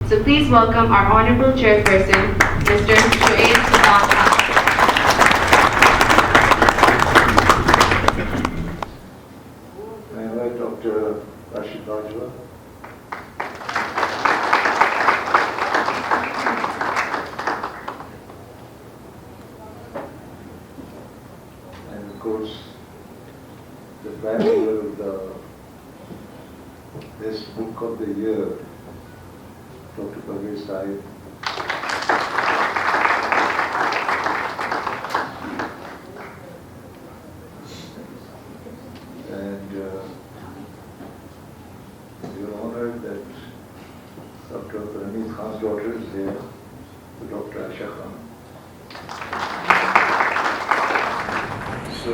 So please welcome our Honorable Chairperson, Mr. Ishrat Husain. I invite Dr. Rashid and of course the founder of the best book of the year, Dr. Fayyaz Baqir. And we are honored that Dr. Hameed Khan's daughter is here, Dr. AHK Khan. So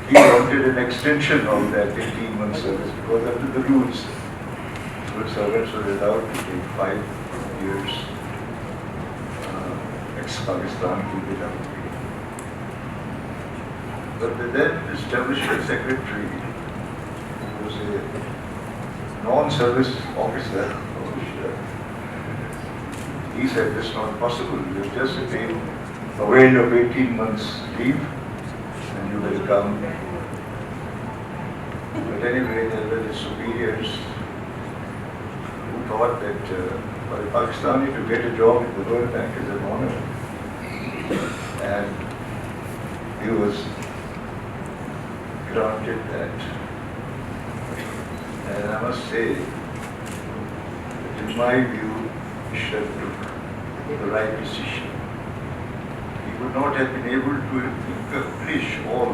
he wanted an extension of that 18-month service because under the rules, civil servants were allowed to take 5 years ex-Pakistan to be done. But the then establishment secretary, who was a non-service officer, he said it's not possible. You just avail of 18 months leave and you will come. But anyway, there were the superiors who thought that for a Pakistani to get a job in the World Bank is an honor. And he was granted that. And I must say, that in my view, Ishrat took the right decision. He would not have been able to accomplish all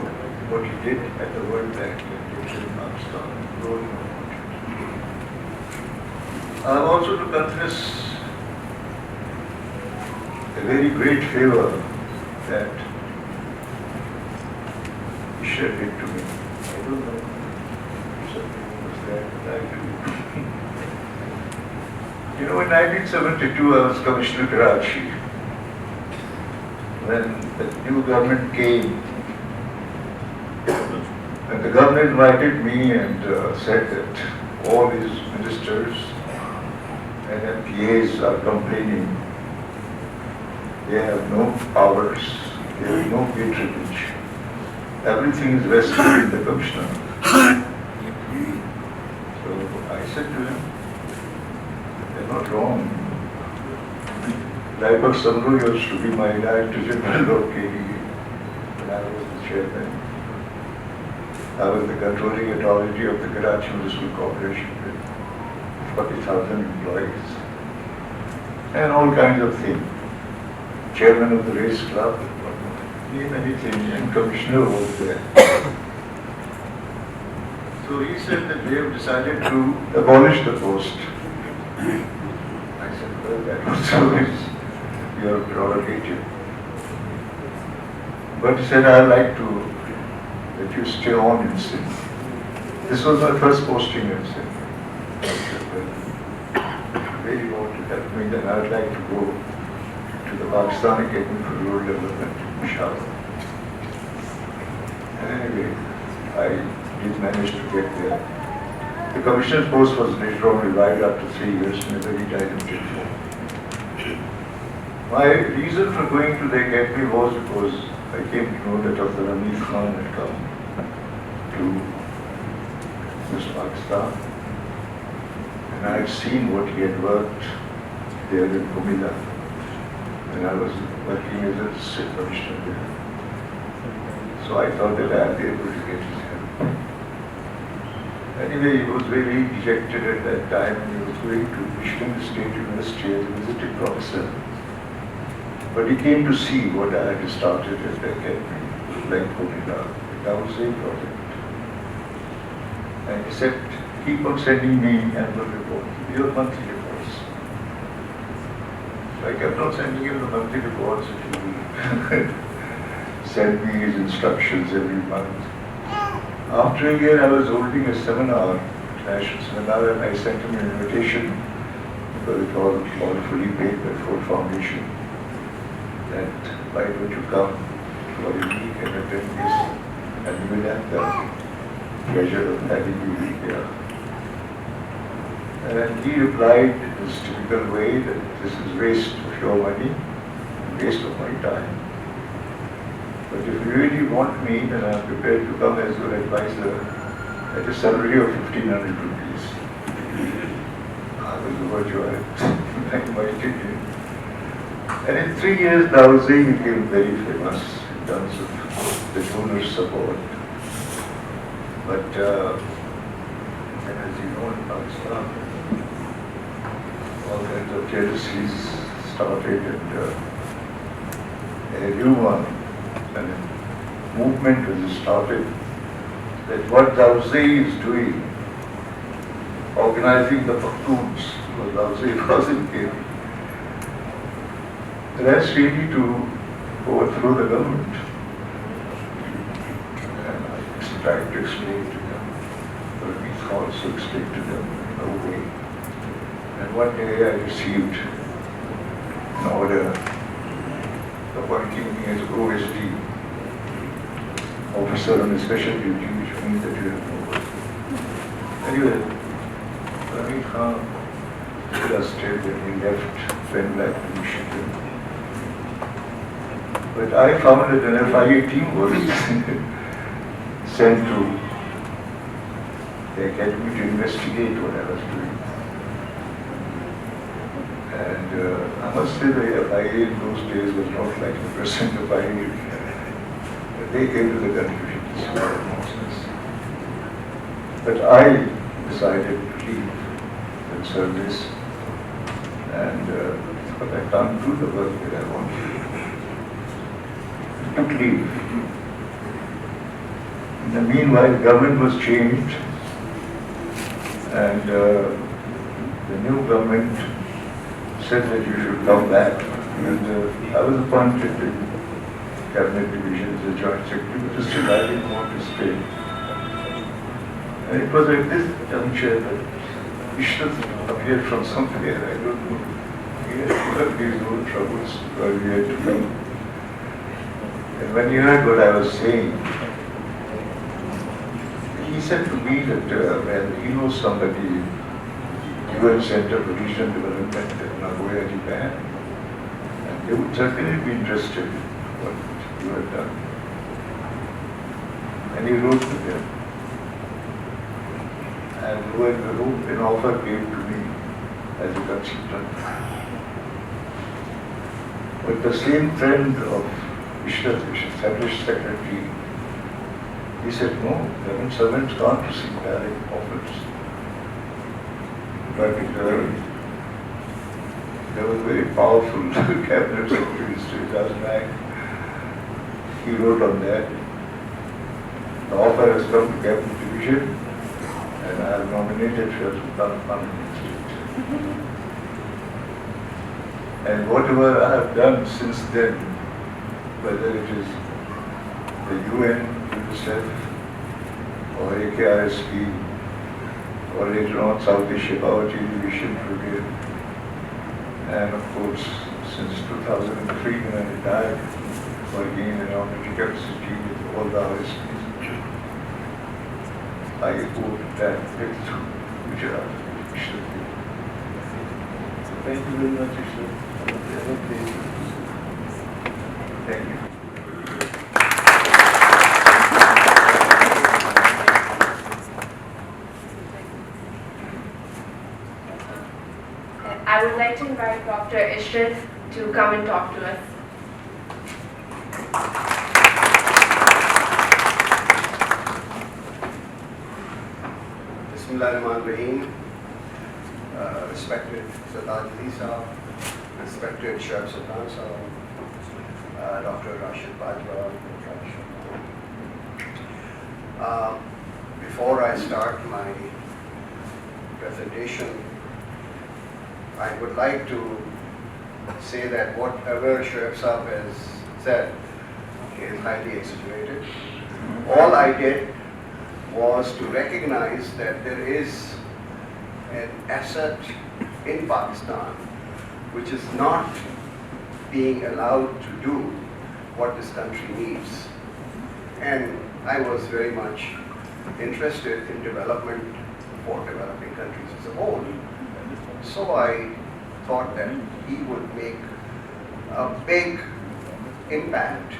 what he did at the World Bank and did in Pakistan, growing up. I have also to confess a very great favor that Ishrat did to me. I don't know if something was there, but I do. You know, in 1972 I was Commissioner Karachi. When the new government came, and the government invited me and said that all these ministers and MPAs are complaining. They have no powers, they have no patronage. Everything is vested in the commissioner. So I said to him, they're not wrong. Daipak Samru used to be my Director General of KDE when I was the chairman. I was the controlling authority of the Karachi Municipal Corporation with 40,000 employees and all kinds of things. Chairman of the race club, name anything, and commissioner was there. So he said that they have decided to abolish the post. I said, well, that also is your prerogative. But he said, I'd like to that you stay on in Sindh. This was my first posting in Sindh. I said, well, really want to help me, then I'd like to go to the Pakistan Academy for Rural Development, inshallah. And anyway, I did manage to get there. The commissioner's post was later on revived after 3 years in a very diluted form. My reason for going to the academy was because I came to know that Akhter Hameed Khan had come to West Pakistan. And I had seen what he had worked there in Kumila. And I was working as a state commissioner there. So I thought that I'd be able to get his help. Anyway, he was very dejected at that time. He was going to Michigan State University as a visiting professor. But he came to see what I had started at the academy, like Kumila, the housing project. And he said, keep on sending me annual reports, your monthly reports. So I kept on sending him the monthly reports, and he would send me his instructions every month. After a year, I was holding a seminar, national seminar, and I sent him an invitation, because it was all fully paid by Ford Foundation, that why don't you come for a week and attend this, and you will have the pleasure of having you here. And he replied in his typical way that this is waste of your money, waste of my time. But if you really want me, then I'm prepared to come as your advisor at a salary of 1,500 rupees. I was overjoyed. I invited him. And in 3 years, Dawzi became very famous in terms of the donor support. But as you know, in Pakistan, all kinds of jealousies started, and a rumor and a movement was started that what Dawzi is doing, organizing the Pakhtuns, because Dawzi was in Kerala, that's really to overthrow the government. And I tried to explain to them, but we also explained to them in a way. And one day I received an order appointing me as OSD, officer on special duty, which means that you have no work. Anyway, Rameed Khan illustrated that he left, went back to Michigan. But I found that an FIA team was sent to the academy to investigate what I was doing. And I must say the FIA in those days was not like the present FIA. They came to the conclusion this was nonsense. But I decided to leave the service, and but I can't do the work that I wanted. I took leave. In the meanwhile, the government was changed, and the new government said that you should come back. And I was appointed in Cabinet Division as a Joint Secretary, but still I didn't want to stay. And it was at this juncture that Ishrat appeared from somewhere, I don't know. He had put up these old troubles while we had to come. And when he heard what I was saying, he said to me that, well, he knows somebody, UN Center for Regional Development in Nagoya, Japan, and they would certainly be interested in what you had done. And he wrote to them. And when an offer came to me as a consultant. But the same friend of Ishrat, the established secretary, he said, no, government servants can't receive direct offers. But there was a very powerful cabinet secretary, Fayyaz Baqir. He wrote on that. The offer has come to Cabinet Division, and I have nominated Fayyaz Baqir. And whatever I have done since then, whether it is the UN, UNICEF, or NRSP, or later on South Asia Power Division Brigade, and of course since 2003 when I retired, working in economic capacity with all the RSPs, I owe that breakthrough which I should do. Thank you very much, Ishrat. Thank you. I would like to invite Dr. Ishrat to come and talk to us. Bismillahirrahmanirrahim. Respected Sadad Ali Sahab, respected Shah Sultan Sahab, Dr. Rashid Bajwa. Before I start my presentation, I would like to say that whatever Shoaib Sahab has said is highly exaggerated. All I did was to recognize that there is an asset in Pakistan which is not being allowed to do what this country needs. And I was very much interested in development for developing countries as a whole. So I thought that he would make a big impact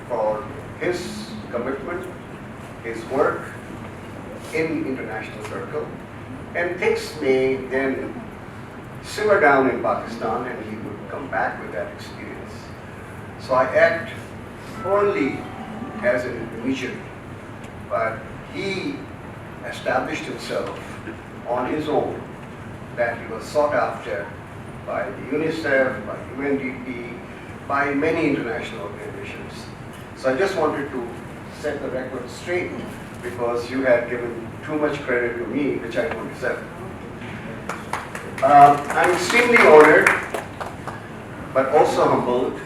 for his commitment, his work in international circle, and things may then simmer down in Pakistan and he would come back with that experience. So I act only as an intermediary, but he established himself on his own, that he was sought after by the UNICEF, by UNDP, by many international organizations. So I just wanted to set the record straight because you had given too much credit to me, which I don't deserve. I'm extremely honored, but also humbled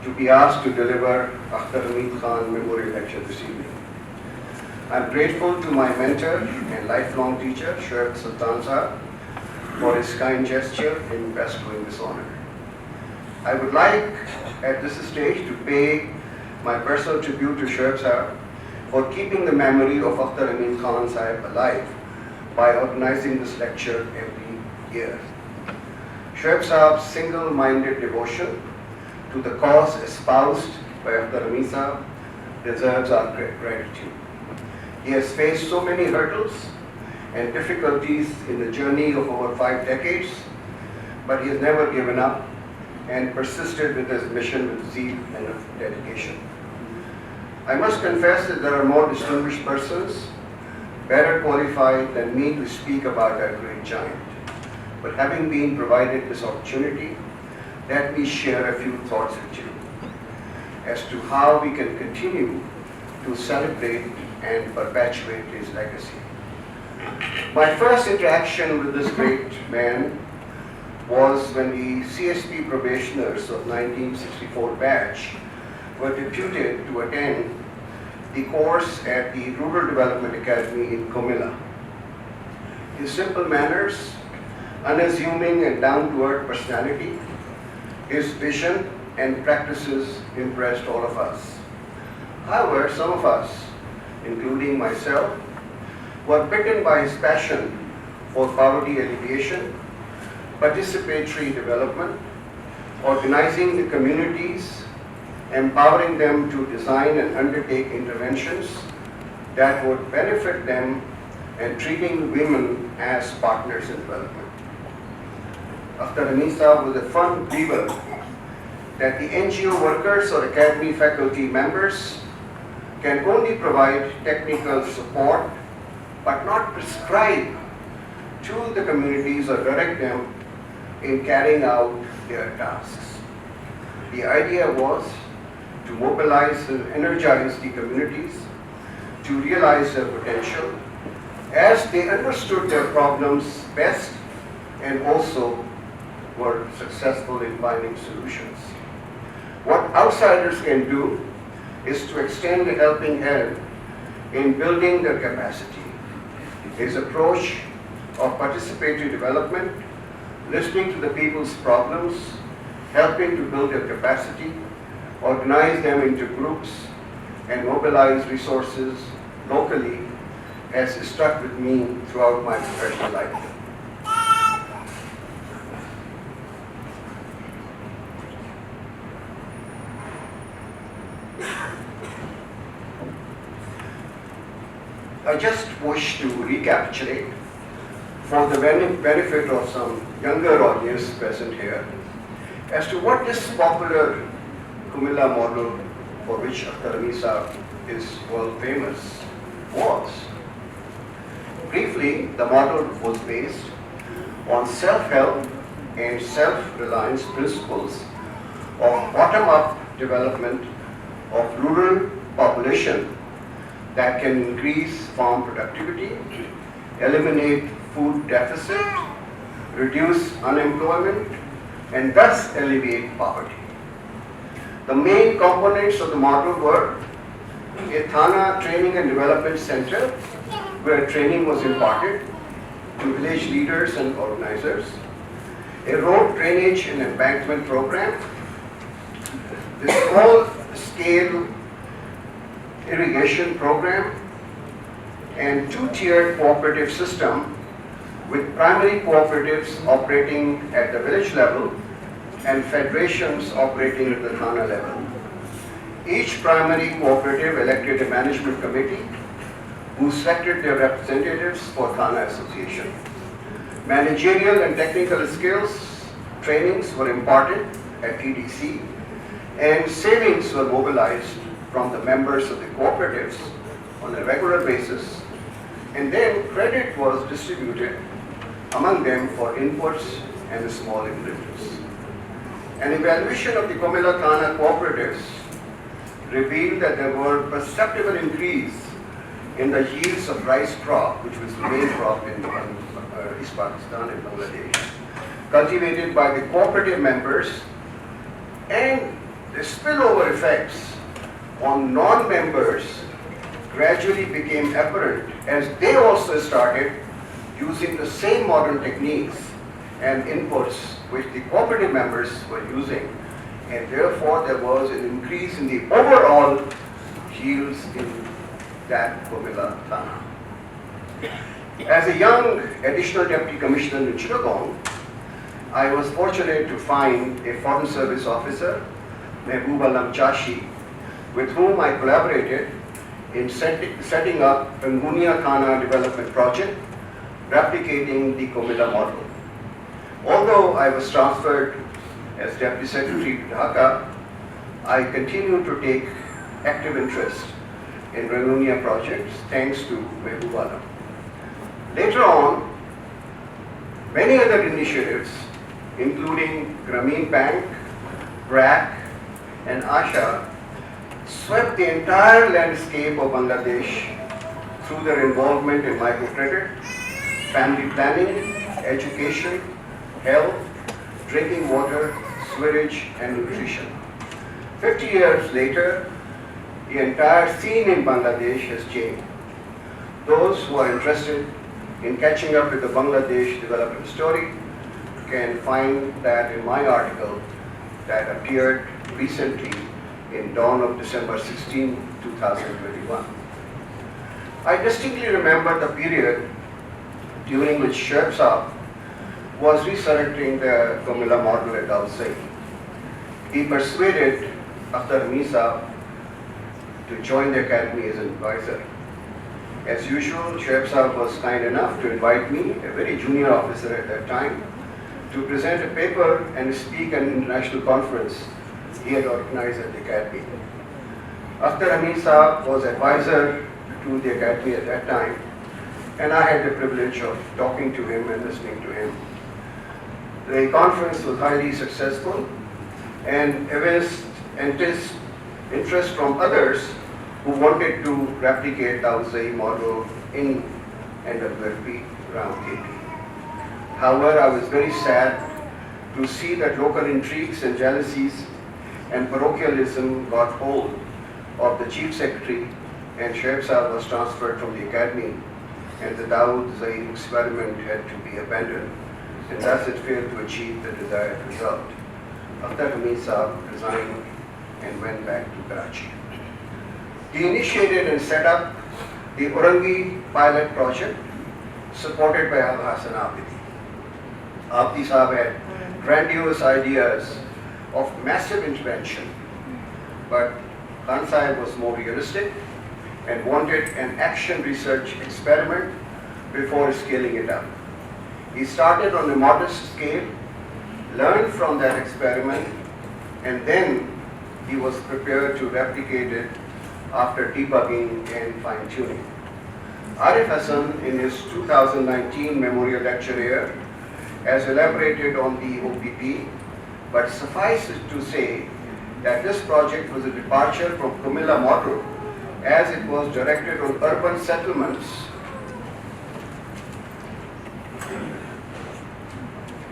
to be asked to deliver Akhter Hameed Khan Memorial Lecture this evening. I'm grateful to my mentor and lifelong teacher, Ishrat Husain, for his kind gesture in bestowing this honor. I would like at this stage to pay my personal tribute to Ishrat Sahib for keeping the memory of Akhter Hameed Khan Sahib alive by organizing this lecture every year. Ishrat Sahib's single-minded devotion to the cause espoused by Akhter Hameed Sahib deserves our gratitude. He has faced so many hurdles and difficulties in the journey of over 5 decades, but he has never given up and persisted with his mission with zeal and dedication. I must confess that there are more distinguished persons better qualified than me to speak about our great giant. But having been provided this opportunity, let me share a few thoughts with you as to how we can continue to celebrate and perpetuate his legacy. My first interaction with this great man was when the CSP probationers of 1964 batch were deputed to attend the course at the Rural Development Academy in Comilla. His simple manners, unassuming and down-to-earth personality, his vision and practices impressed all of us. However, some of us, including myself, were bitten by his passion for poverty alleviation, participatory development, organizing the communities, empowering them to design and undertake interventions that would benefit them, and treating women as partners in development. Akhter Hameed Sahib was a firm believer that the NGO workers or academy faculty members can only provide technical support but not prescribe to the communities or direct them in carrying out their tasks. The idea was to mobilize and energize the communities to realize their potential as they understood their problems best and also were successful in finding solutions. What outsiders can do is to extend a helping hand in building their capacity. His approach of participatory development, listening to the people's problems, helping to build their capacity, organize them into groups, and mobilize resources locally has stuck with me throughout my professional life. I just wish to recapitulate for the benefit of some younger audience present here as to what this popular Comilla model for which Akhter Hameed Sahib is world famous was. Briefly, the model was based on self-help and self-reliance principles of bottom-up development of rural population that can increase farm productivity, eliminate food deficit, reduce unemployment, and thus alleviate poverty. The main components of the model were a Thana Training and Development Center, where training was imparted to village leaders and organizers, a road drainage and embankment program, the small-scale irrigation program, and two-tiered cooperative system with primary cooperatives operating at the village level and federations operating at the Thana level. Each primary cooperative elected a management committee who selected their representatives for Thana Association. Managerial and technical skills trainings were imparted at TDC, and savings were mobilized from the members of the cooperatives on a regular basis, and then credit was distributed among them for inputs and small increments. An evaluation of the Comilla Thana cooperatives revealed that there were perceptible increase in the yields of rice crop, which was the main crop in East Pakistan and Bangladesh, cultivated by the cooperative members, and the spillover effects on non-members gradually became apparent as they also started using the same modern techniques and inputs which the cooperative members were using, and therefore there was an increase in the overall yields in that Comilla Thana. As a young additional deputy commissioner in Chittagong, I was fortunate to find a foreign service officer, Mehboob Alam Chashi, with whom I collaborated in setting up a Ngunia Thana development project, replicating the Comilla model. Although I was transferred as Deputy Secretary to Dhaka, I continued to take active interest in Rangunia projects thanks to Mehboob Alam. Later on, many other initiatives, including Grameen Bank, BRAC, and ASHA, swept the entire landscape of Bangladesh through their involvement in microcredit, family planning, education, health, drinking water, sewerage, and nutrition. 50 years later, the entire scene in Bangladesh has changed. Those who are interested in catching up with the Bangladesh development story can find that in my article that appeared recently in dawn of December 16, 2021. I distinctly remember the period during which Shoaib Saab was resurrecting the Comilla model at Al-Said. He persuaded Akhter Hameed Saab to join the academy as an advisor. As usual, Shoaib Saab was kind enough to invite me, a very junior officer at that time, to present a paper and speak at an international conference he had organized at the academy. Akhter Hameed Saab was advisor to the academy at that time, and I had the privilege of talking to him and listening to him. The conference was highly successful and evinced interest from others who wanted to replicate the Al-Zaid model in NWFP around KP. However, I was very sad to see that local intrigues and jealousies and parochialism got hold of the chief secretary, and Shoaib Saab was transferred from the academy, and the Dawood Zaid experiment had to be abandoned, and thus it failed to achieve the desired result. Akhter Hameed Saab resigned and went back to Karachi. He initiated and set up the Urangi pilot project supported by Al Hassan Abidi. Abdi Saab had grandiose ideas of massive intervention, but Khan Sahib was more realistic and wanted an action research experiment before scaling it up. He started on a modest scale, learned from that experiment, and then he was prepared to replicate it after debugging and fine-tuning. Arif Hassan, in his 2019 Memorial Lecture here, has elaborated on the OPP, but suffice it to say that this project was a departure from Comilla model as it was directed on urban settlements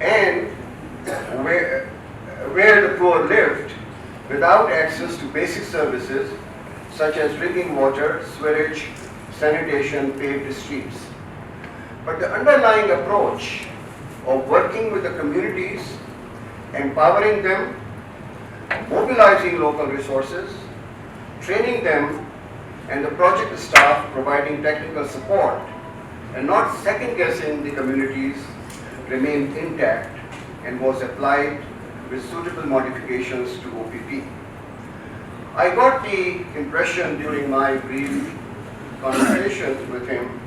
and where the poor lived without access to basic services such as drinking water, sewerage, sanitation, paved streets. But the underlying approach of working with the communities, empowering them, mobilizing local resources, training them, and the project staff providing technical support and not second-guessing the communities remained intact and was applied with suitable modifications to OPP. I got the impression during my brief conversations with him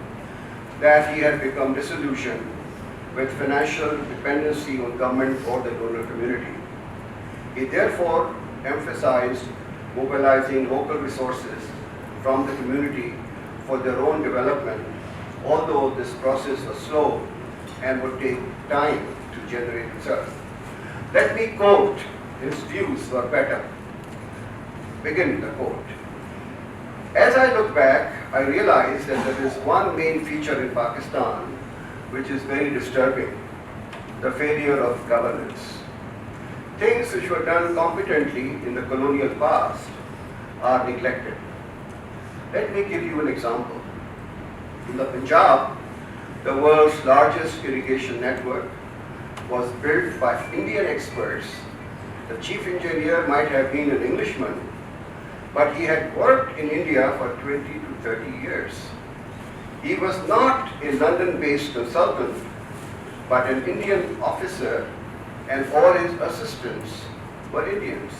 that he had become disillusioned with financial dependency on government or the donor community. He therefore emphasized mobilizing local resources from the community for their own development, although this process was slow and would take time to generate results. Let me quote his views were better. Begin the quote. As I look back, I realize that there is one main feature in Pakistan which is very disturbing: the failure of governance. Things which were done competently in the colonial past are neglected. Let me give you an example. In the Punjab, the world's largest irrigation network was built by Indian experts. The chief engineer might have been an Englishman, but he had worked in India for 20 to 30 years. He was not a London-based consultant, but an Indian officer, and all his assistants were Indians.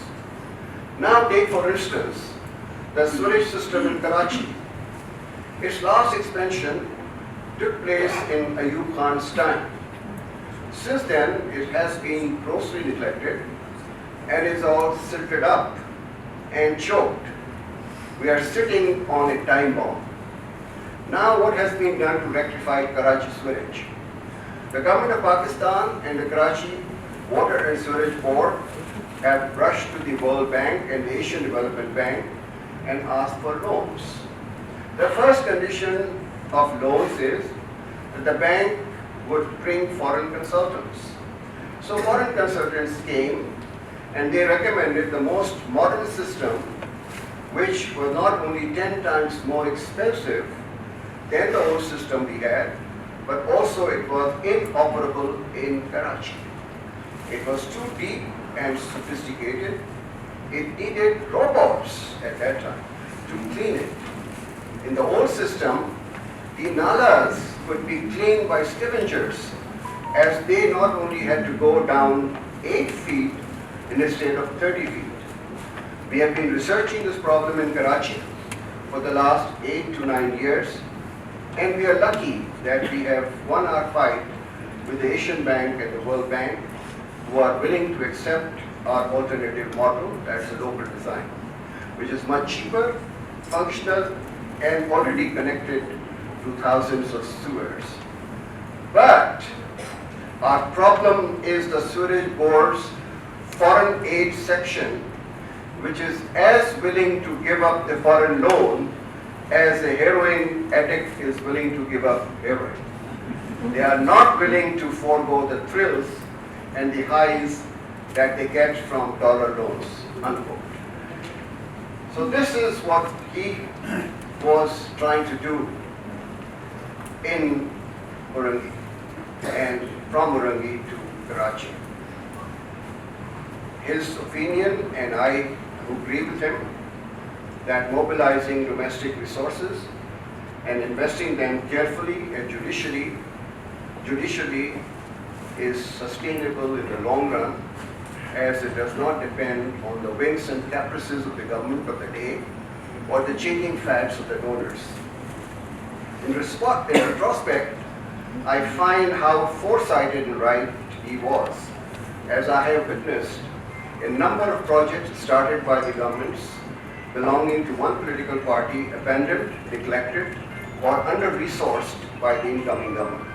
Now take, for instance, the sewage system in Karachi. Its last expansion took place in Ayub Khan's time. Since then, it has been grossly neglected and is all silted up and choked. We are sitting on a time bomb. Now what has been done to rectify Karachi sewage? The government of Pakistan and the Karachi Water and Sewerage Board have rushed to the World Bank and the Asian Development Bank and asked for loans. The first condition of loans is that the bank would bring foreign consultants. So foreign consultants came and they recommended the most modern system, which was not only 10 times more expensive than the old system we had, but also it was inoperable in Karachi. It was too deep and sophisticated. It needed robots at that time to clean it. In the old system, the nalas could be cleaned by scavengers, as they not only had to go down 8 feet instead of 30 feet. We have been researching this problem in Karachi for the last 8 to 9 years, and we are lucky that we have won our fight with the Asian Bank and the World Bank, who are willing to accept our alternative model, that's a local design, which is much cheaper, functional, and already connected to thousands of sewers. But our problem is the Sewerage Board's foreign aid section, which is as willing to give up the foreign loan as a heroin addict is willing to give up heroin. They are not willing to forego the thrills and the highs that they get from dollar loans, unquote. So this is what he was trying to do in Murangi and from Murangi to Karachi. His opinion, and I agree with him, that mobilizing domestic resources and investing them carefully and judicially is sustainable in the long run, as it does not depend on the whims and caprices of the government of the day or the changing fads of the donors. In retrospect, I find how foresighted and right he was, as I have witnessed a number of projects started by the governments belonging to one political party abandoned, neglected, or under-resourced by the incoming government.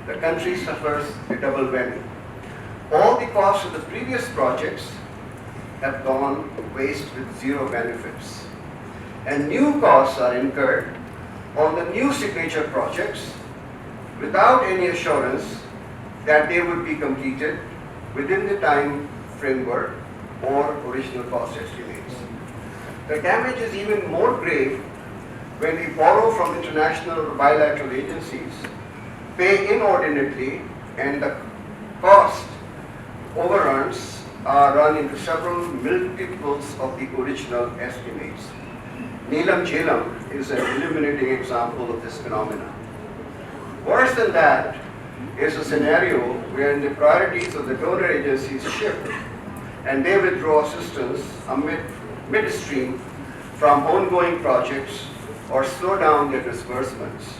The country suffers a double whammy. All the costs of the previous projects have gone to waste with zero benefits. And new costs are incurred on the new signature projects without any assurance that they would be completed within the time framework or original cost estimates. The damage is even more grave when we borrow from international or bilateral agencies, pay inordinately, and the cost overruns are run into several multiples of the original estimates. Neelam Jhelam is an illuminating example of this phenomenon. Worse than that is a scenario where the priorities of the donor agencies shift and they withdraw assistance midstream from ongoing projects or slow down their disbursements.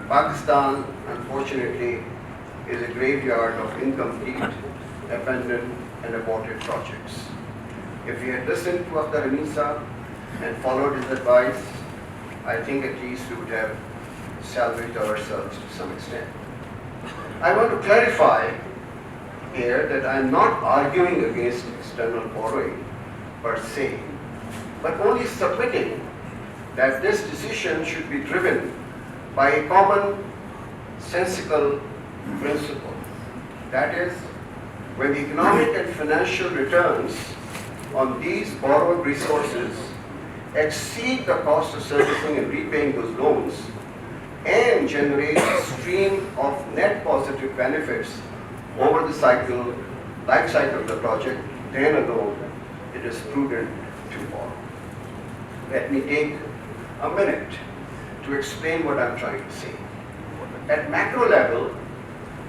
Pakistan, unfortunately, is a graveyard of incomplete, abandoned, and aborted projects. If we had listened to Akhter Hameed Sahab and followed his advice, I think at least we would have salvaged ourselves to some extent. I want to clarify here that I am not arguing against external borrowing per se, but only submitting that this decision should be driven by a common sensical principle. That is, when the economic and financial returns on these borrowed resources exceed the cost of servicing and repaying those loans and generate a stream of net positive benefits over the life cycle of the project, then alone it is prudent to borrow. Let me take a minute to explain what I'm trying to say. At macro level,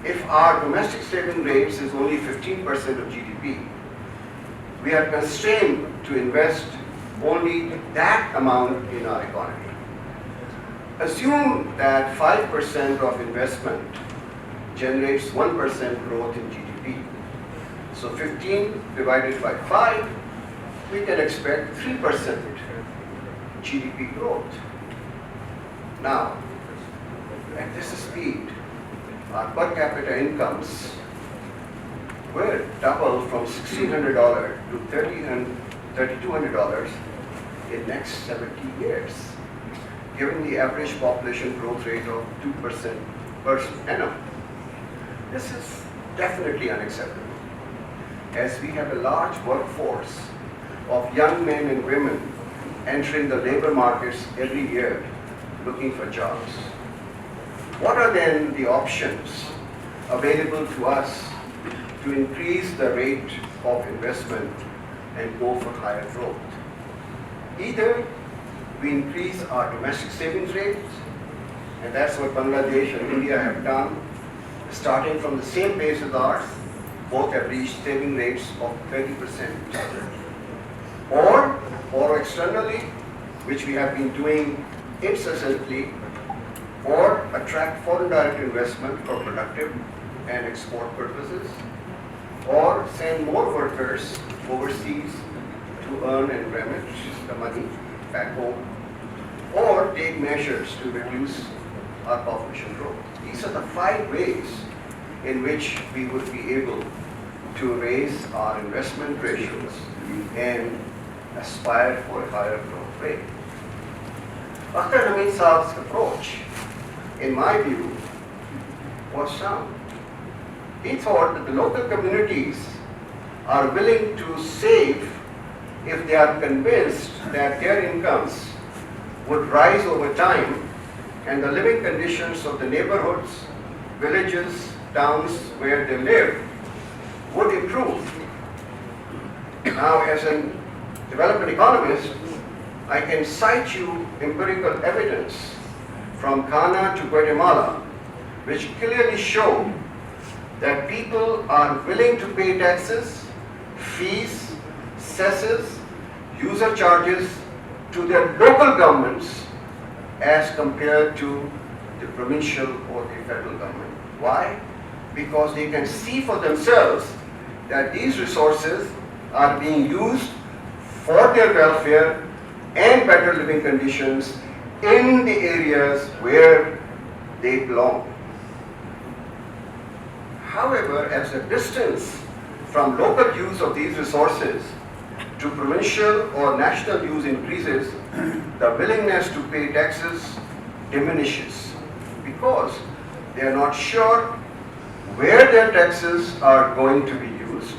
if our domestic saving rates is only 15% of GDP, we are constrained to invest only that amount in our economy. Assume that 5% of investment generates 1% growth in GDP. So 15 divided by 5, we can expect 3% GDP growth. Now, at this speed, our per capita incomes will double from $1,600 to $3,200 in next 70 years, given the average population growth rate of 2% per annum. This is definitely unacceptable, as we have a large workforce of young men and women entering the labor markets every year looking for jobs. What are then the options available to us to increase the rate of investment and go for higher growth? Either we increase our domestic savings rates, and that's what Bangladesh and India have done, starting from the same base as ours. Both have reached saving rates of 30%. Or borrow externally, which we have been doing incessantly, or attract foreign direct investment for productive and export purposes, or send more workers overseas to earn and remit the money back home, or take measures to reduce our population growth. These are the 5 ways in which we would be able to raise our investment ratios and aspire for a higher growth rate. Akhter Hameed Saab's approach, in my view, was sound. He thought that the local communities are willing to save if they are convinced that their incomes would rise over time and the living conditions of the neighborhoods, villages, towns where they live would improve. Now, as a development economist, I can cite you empirical evidence from Ghana to Guatemala, which clearly show that people are willing to pay taxes, fees, cesses, user charges to their local governments as compared to the provincial or the federal government. Why? Because they can see for themselves that these resources are being used for their welfare and better living conditions in the areas where they belong. However, as the distance from local use of these resources to provincial or national use increases, the willingness to pay taxes diminishes because they are not sure where their taxes are going to be used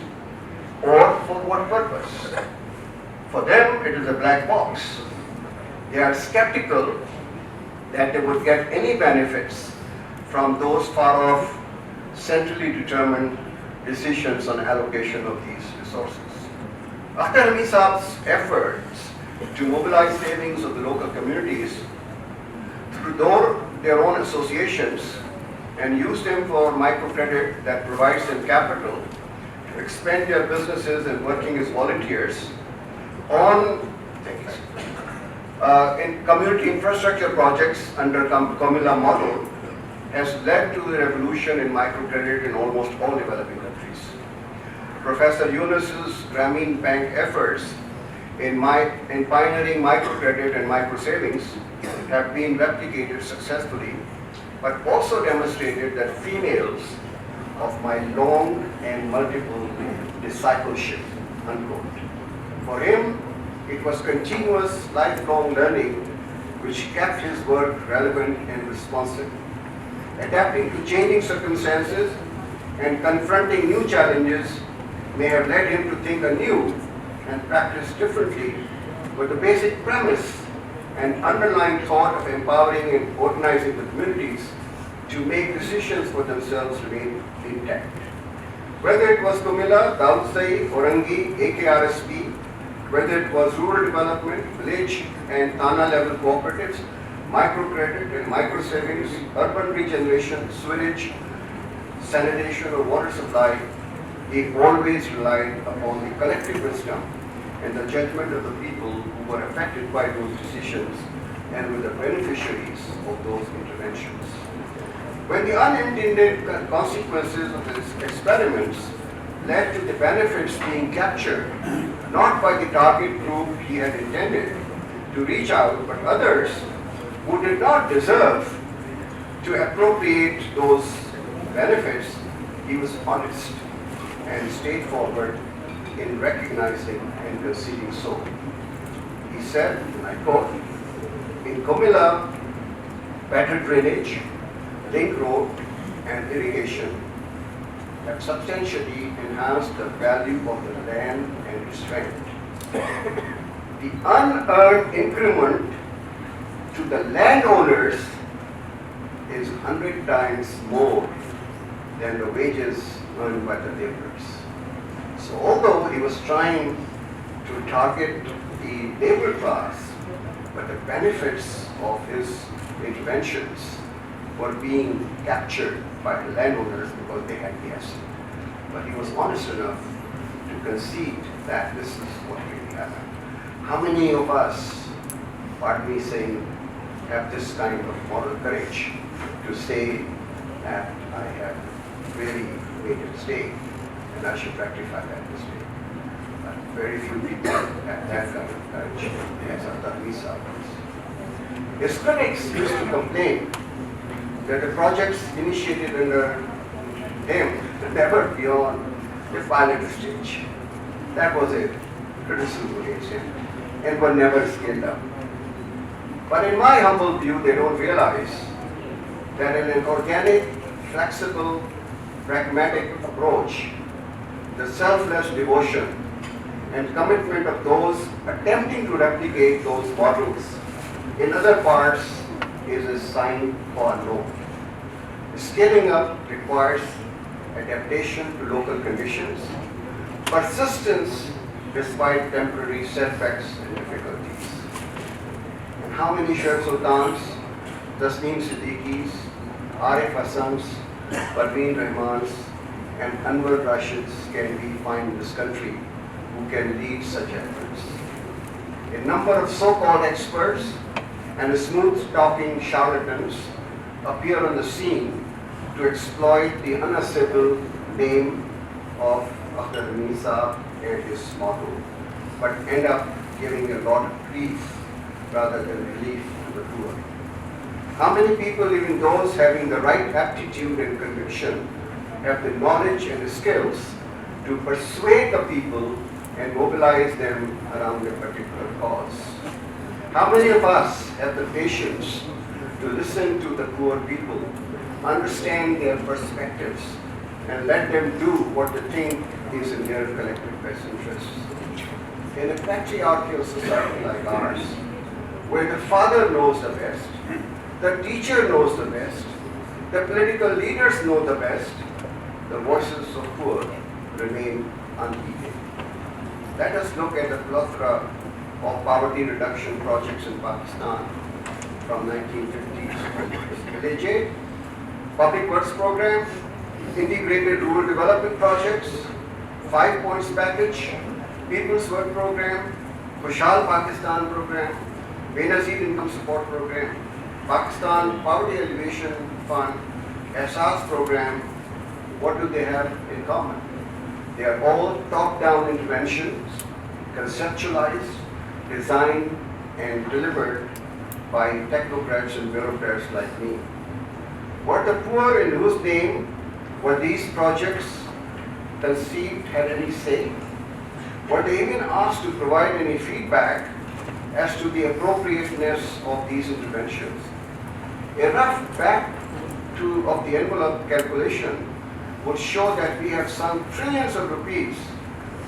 or for what purpose. For them, it is a black box. They are skeptical that they would get any benefits from those far-off, centrally determined decisions on allocation of these resources. Akhter Hameed Saab's efforts to mobilize savings of the local communities through their own associations and used them for microcredit that provides them capital to expand their businesses and working as volunteers on in community infrastructure projects under Comilla model has led to the revolution in microcredit in almost all developing countries. Professor Yunus's Grameen Bank efforts in pioneering microcredit and microsavings have been replicated successfully, but also demonstrated that females of my long and multiple discipleship, unquote. For him, it was continuous lifelong learning which kept his work relevant and responsive. Adapting to changing circumstances and confronting new challenges may have led him to think anew and practice differently, but the basic premise and underlying thought of empowering and organizing the communities to make decisions for themselves remain intact. Whether it was Comilla, Daudsai, Orangi, AKRSP, whether it was rural development, village and Thana level cooperatives, microcredit and microsavings, urban regeneration, sewage, sanitation or water supply, he always relied upon the collective wisdom and the judgment of the people who were affected by those decisions and were the beneficiaries of those interventions. When the unintended consequences of his experiments led to the benefits being captured, not by the target group he had intended to reach out, but others who did not deserve to appropriate those benefits, he was honest and stayed forward in recognizing and conceding so. He said, and I quote, "In Comilla, better drainage, link road and irrigation have substantially enhanced the value of the land and its rent. The unearned increment to the landowners is 100 times more than the wages earned by the laborers." So although he was trying to target the labor class, but the benefits of his interventions were being captured by the landowners because they had the asset. But he was honest enough to concede that this is what really happened. How many of us, pardon me saying, have this kind of moral courage to say that I have really made a mistake and I should rectify that mistake? But very few people have that kind of courage as Akhter Hameed was. His critics used to complain that the projects initiated under him never beyond the pilot stage. That was it, criticism against him, and were never scaled up. But in my humble view, they don't realize that in an organic, flexible, pragmatic approach, the selfless devotion and commitment of those attempting to replicate those models in other parts is a sign for no. Scaling up requires adaptation to local conditions, persistence despite temporary setbacks and difficulties. And how many Sheikh Sultans, Tasneem Siddiquis, Arif Hassans, Parveen Rahmans, and Anwar Rashids can we find in this country who can lead such efforts? A number of so-called experts and smooth-talking charlatans appear on the scene to exploit the unassailable name of Akhter Hameed Sahab and his model, but end up giving a lot of grief rather than relief to the poor. How many people, even those having the right aptitude and conviction, have the knowledge and the skills to persuade the people and mobilize them around a particular cause? How many of us have the patience to listen to the poor people, understand their perspectives, and let them do what they think is in their collective best interests? In a patriarchal society like ours, where the father knows the best, the teacher knows the best, the political leaders know the best, the voices of poor remain unheeded. Let us look at the plethora of poverty reduction projects in Pakistan from 1950s. Village aid, Public Works Program, Integrated Rural Development Projects, 5 Points Package, People's Work Program, Khushal Pakistan Program, Benazir Income Support Program, Pakistan Poverty Alleviation Fund, SARS Program. What do they have in common? They are all top-down interventions, conceptualized, designed, and delivered by technocrats and bureaucrats like me. Were the poor in whose name were these projects conceived had any say? Were they even asked to provide any feedback as to the appropriateness of these interventions? A rough back of the envelope calculation would show that we have sunk trillions of rupees,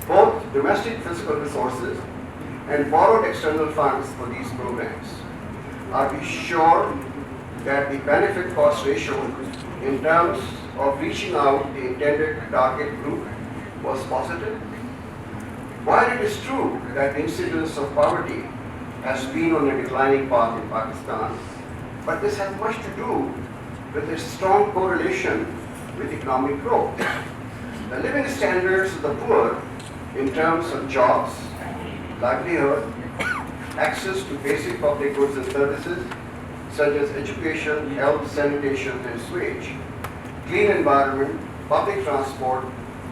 both domestic fiscal resources and borrowed external funds for these programs. Are we sure that the benefit cost ratio in terms of reaching out the intended target group was positive? While it is true that the incidence of poverty has been on a declining path in Pakistan, but this has much to do with a strong correlation with economic growth. The living standards of the poor in terms of jobs, livelihood, access to basic public goods and services such as education, health, sanitation, and sewage, clean environment, public transport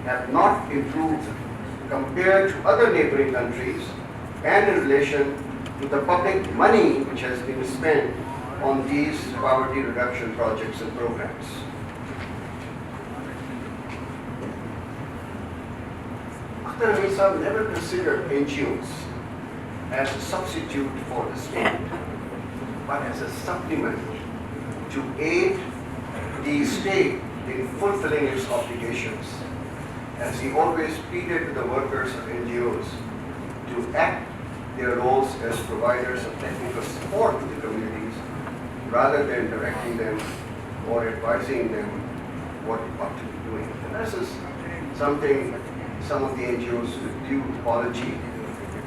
have not improved compared to other neighboring countries and in relation to the public money which has been spent on these poverty reduction projects and programs. Akhter Hameed sahab never considered NGOs as a substitute for the state, but as a supplement to aid the state in fulfilling its obligations, as he always pleaded to the workers of NGOs to act their roles as providers of technical support to the communities rather than directing them or advising them what to be doing. And this is something some of the NGOs with due apology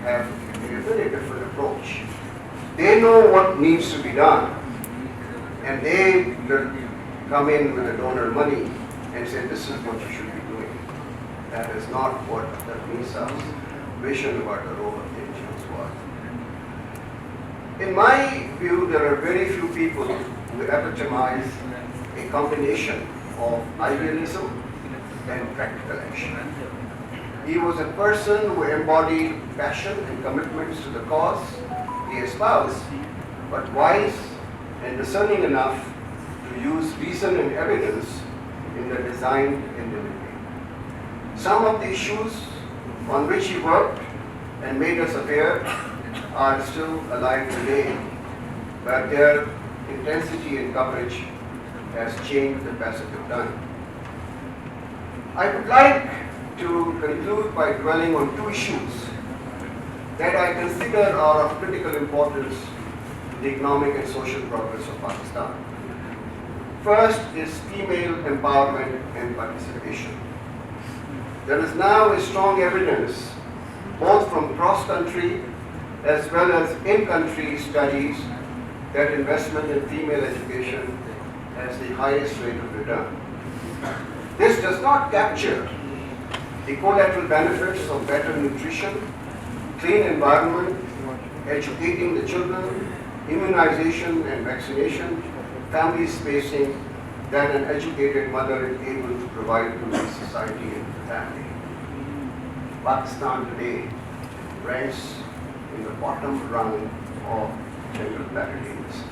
have a very different approach. They know what needs to be done, and they will come in with the donor money and say, this is what you should be doing. That is not what the Misa's vision about the role of the NGOs was. In my view, there are very few people who epitomize a combination of idealism and practical action. He was a person who embodied passion and commitments to the cause he espoused, but wise and discerning enough to use reason and evidence in the design and delivery. Some of the issues on which he worked and made us aware are still alive today, but their intensity and coverage has changed with the passage of time. I would like to conclude by dwelling on two issues that I consider are of critical importance to the economic and social progress of Pakistan. First is female empowerment and participation. There is now a strong evidence, both from cross-country as well as in-country studies, that investment in female education has the highest rate of return. This does not capture the collateral benefits of better nutrition, clean environment, educating the children, immunization and vaccination, family spacing that an educated mother is able to provide to the society and the family. Pakistan today ranks in the bottom rung of gender parity indices.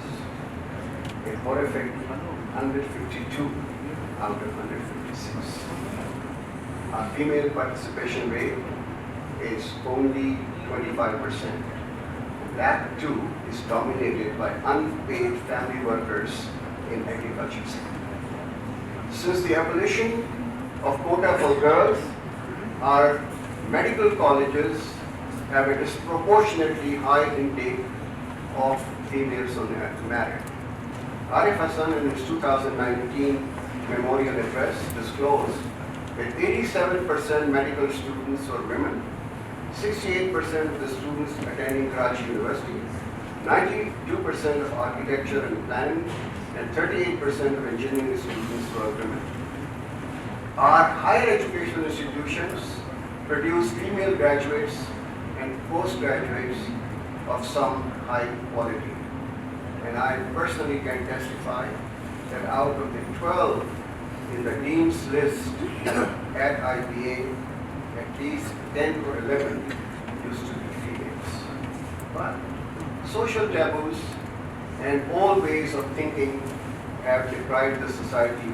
A horrific 152 out of 156. Our female participation rate is only 25%. That too is dominated by unpaid family workers in agriculture sector. Since the abolition of quota for girls, our medical colleges have a disproportionately high intake of females on merit. Arif Hassan in his 2019 memorial address disclosed that 87% medical students were women, 68% of the students attending Karachi University, 92% of architecture and planning, and 38% of engineering students were women. Our higher educational institutions produce female graduates and postgraduates of some high quality. And I personally can testify that out of the 12 in the Dean's list at IBA, at least 10 or 11 used to be females. But social taboos and old ways of thinking have deprived the society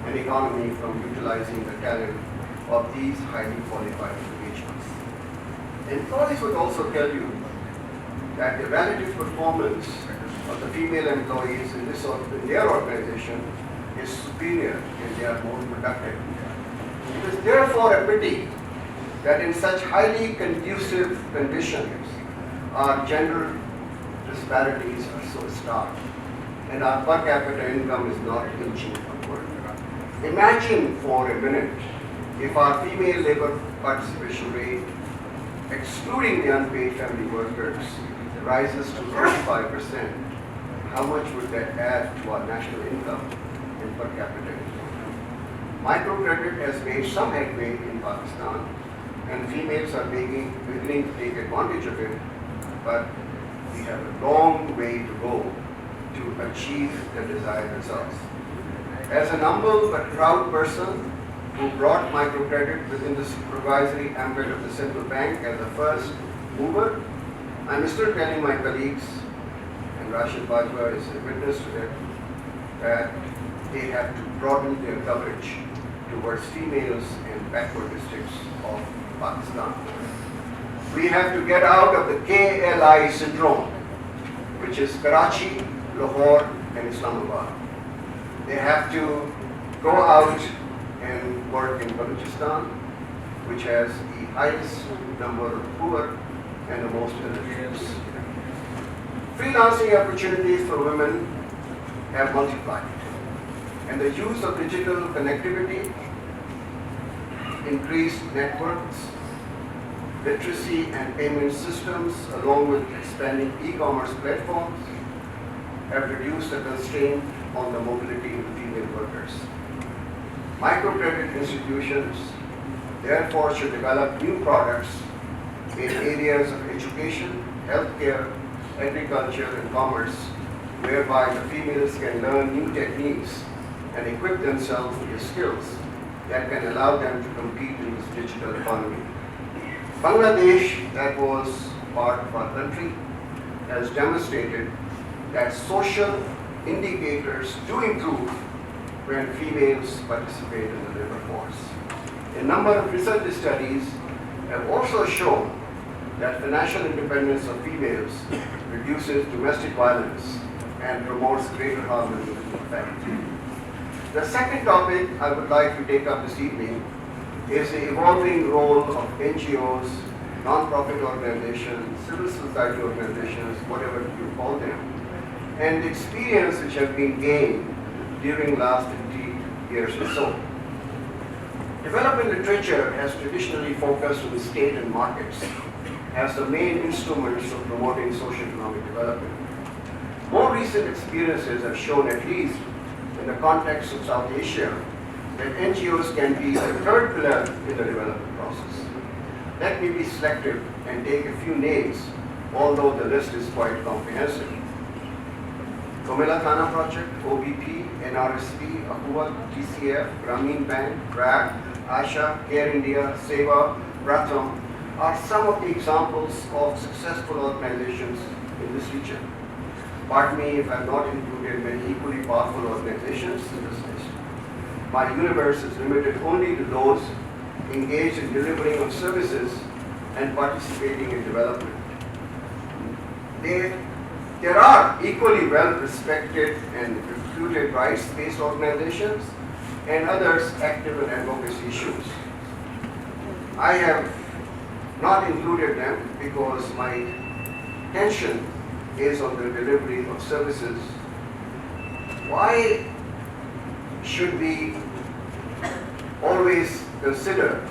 and economy from utilizing the talent of these highly qualified engagements. Employees would also tell you that the relative performance of the female employees in their organization is superior and they are more productive. It is therefore a pity that in such highly conducive conditions, our gender disparities are so stark and our per capita income is not inching upward. Imagine for a minute if our female labor participation rate, excluding the unpaid family workers, rises to 35%, how much would that add to our national income and per capita income? Microcredit has made some headway in Pakistan, and females are beginning to take advantage of it, but we have a long way to go to achieve the desired results. As an humble but proud person who brought microcredit within the supervisory ambit of the central bank as a first mover, I'm still telling my colleagues, and Rashid Bajwa is a witness to it, that they have to broaden their coverage towards females in backward districts of Pakistan. We have to get out of the KLI syndrome, which is Karachi, Lahore, and Islamabad. They have to go out and work in Balochistan, which has the highest number of poor and the most illiterates. Freelancing opportunities for women have multiplied, and the use of digital connectivity, increased networks, literacy and payment systems, along with expanding e-commerce platforms, have reduced the constraint on the mobility of female workers. Microcredit institutions therefore should develop new products in areas of education, healthcare, agriculture, and commerce, whereby the females can learn new techniques and equip themselves with the skills that can allow them to compete in this digital economy. Bangladesh, that was part of our country, has demonstrated that social indicators do improve when females participate in the labor force. A number of research studies have also shown that financial independence of females reduces domestic violence and promotes greater harmony within the family. The second topic I would like to take up this evening is the evolving role of NGOs, non-profit organizations, civil society organizations, whatever you call them, and the experience which have been gained during last 50 years or so. Development literature has traditionally focused on the state and markets as the main instruments of promoting socio-economic development. More recent experiences have shown, at least in the context of South Asia, that NGOs can be the third pillar in the development process. Let me be selective and take a few names, although the list is quite comprehensive. Komila Thana Project, OBP, NRSP, AHUA, TCF, Grameen Bank, RAC, ASHA, Care India, Seva, Pratham are some of the examples of successful organizations in this region. Pardon me if I have not included many equally powerful organizations in this list. My universe is limited only to those engaged in delivering of services and participating in development. There are equally well-respected and reputed rights-based organizations and others active in advocacy issues. I have not included them because my attention is on the delivery of services. Why should we always consider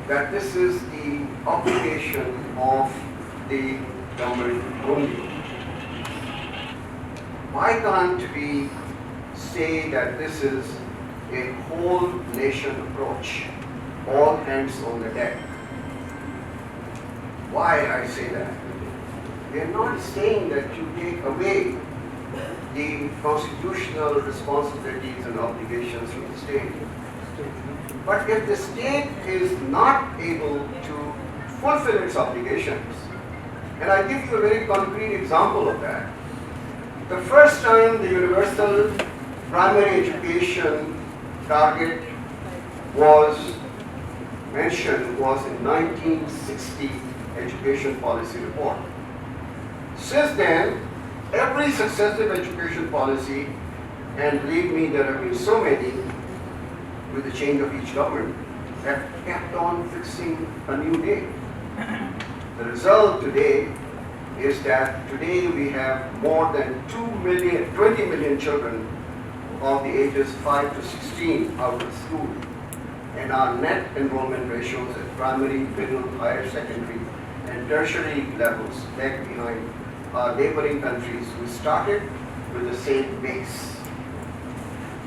that this is the obligation of the government only? Why can't we say that this is a whole nation approach, all hands on the deck. Why I say that? We are not saying that you take away the constitutional responsibilities and obligations from the state. But if the state is not able to fulfill its obligations, and I'll give you a very concrete example of that. The first time the universal primary education target was mentioned was in 1960 Education Policy Report. Since then, every successive education policy, and believe me, there have been so many with the change of each government, have kept on fixing a new date. The result today is that today we have more than 20 million children of the ages 5 to 16 out of school, and our net enrollment ratios at primary, middle, higher secondary, and tertiary levels lag behind our neighboring countries who started with the same base.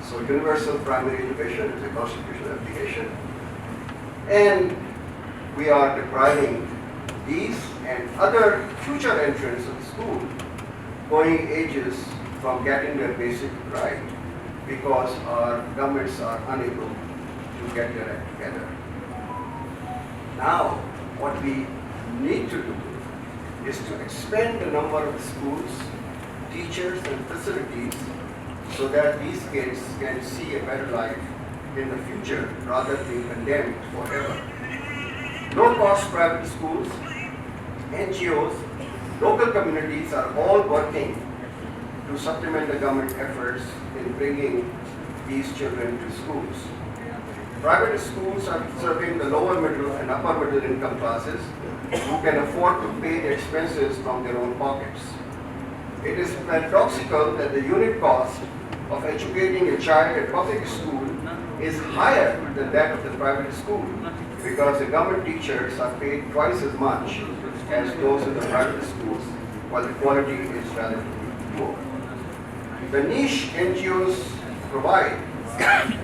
So universal primary education is a constitutional obligation, and we are depriving these and other future entrants of school going ages from getting their basic right because our governments are unable to get their act together. Now, what we need to do is to expand the number of schools, teachers, and facilities so that these kids can see a better life in the future rather than being condemned forever. Low-cost private schools, NGOs, local communities are all working to supplement the government efforts in bringing these children to schools. Private schools are serving the lower middle and upper middle income classes who can afford to pay the expenses from their own pockets. It is paradoxical that the unit cost of educating a child at public school is higher than that of the private school because the government teachers are paid twice as much as those in the private schools, while the quality is relatively poor. The niche NGOs provide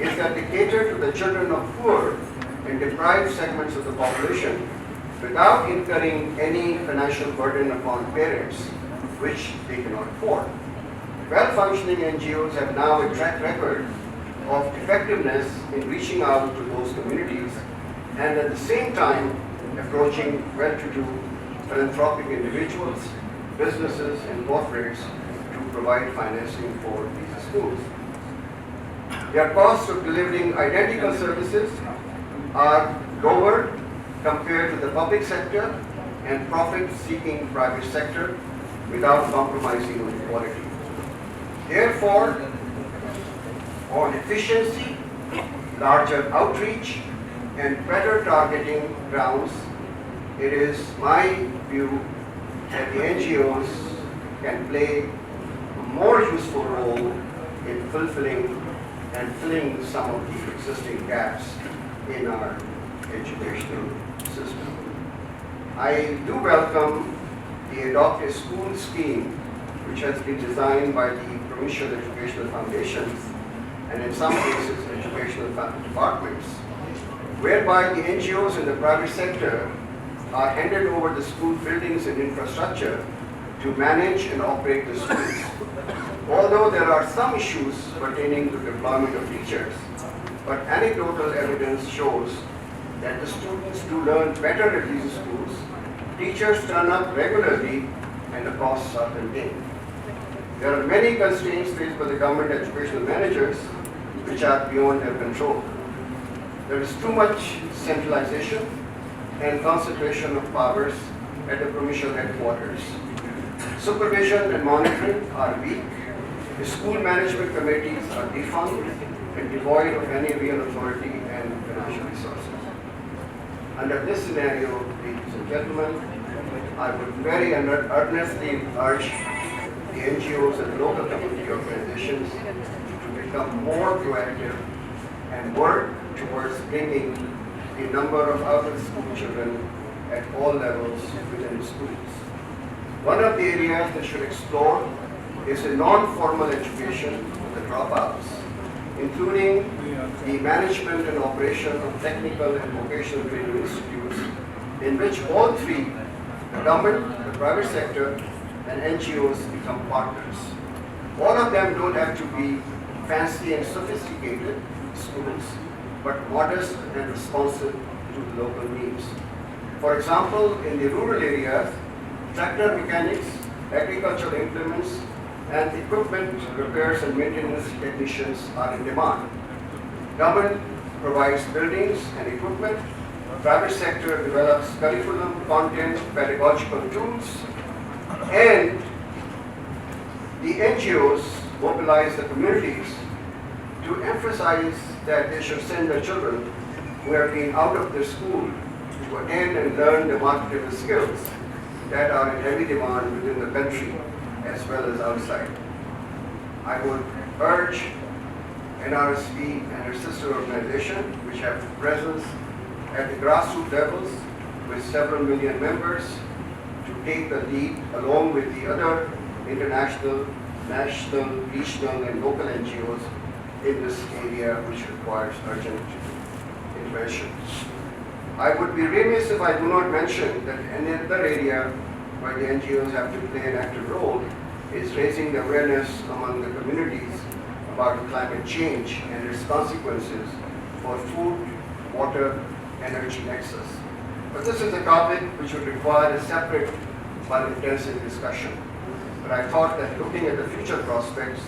is that they cater to the children of poor and deprived segments of the population without incurring any financial burden upon parents, which they cannot afford. Well-functioning NGOs have now a track record of effectiveness in reaching out to those communities and at the same time approaching well-to-do philanthropic individuals, businesses, and corporates to provide financing for these schools. Their costs of delivering identical services are lower compared to the public sector and profit-seeking private sector without compromising on quality. Therefore, on efficiency, larger outreach, and better targeting grounds, it is my view that the NGOs can play a more useful role in fulfilling and filling some of the existing gaps in our educational system. I do welcome the Adopt a School scheme, which has been designed by the provincial educational foundations and in some cases educational departments, whereby the NGOs in the private sector are handed over the school buildings and infrastructure to manage and operate the schools. Although there are some issues pertaining to deployment of teachers, but anecdotal evidence shows that the students do learn better at these schools, teachers turn up regularly, and the costs are contained. There are many constraints faced by the government educational managers which are beyond their control. There is too much centralization and concentration of powers at the provincial headquarters. Supervision and monitoring are weak. The school management committees are defunct and devoid of any real authority and financial resources. Under this scenario, ladies and gentlemen, I would very earnestly urge the NGOs and local community organizations to become more proactive and work towards bringing the number of out-of-school children at all levels within schools. One of the areas they should explore is a non-formal education the dropouts, including the management and operation of technical and vocational training institutes, in which all three, the government, the private sector, and NGOs become partners. All of them don't have to be fancy and sophisticated schools, but modest and responsive to the local needs. For example, in the rural areas, tractor mechanics, agricultural implements, and equipment repairs and maintenance technicians are in demand. Government provides buildings and equipment. Private sector develops curriculum, content, pedagogical tools, and the NGOs mobilize the communities to emphasize that they should send their children who have been out of their school to attend and learn the marketable skills that are in heavy demand within the country as well as outside. I would urge NRSP and her sister organization, which have presence at the grassroots levels with several million members, to take the lead along with the other international, national, regional, and local NGOs in this area, which requires urgent intervention. I would be remiss if I do not mention that another area where the NGOs have to play an active role is raising the awareness among the communities about climate change and its consequences for food, water, energy nexus. But this is a topic which would require a separate but intensive discussion. But I thought that looking at the future prospects,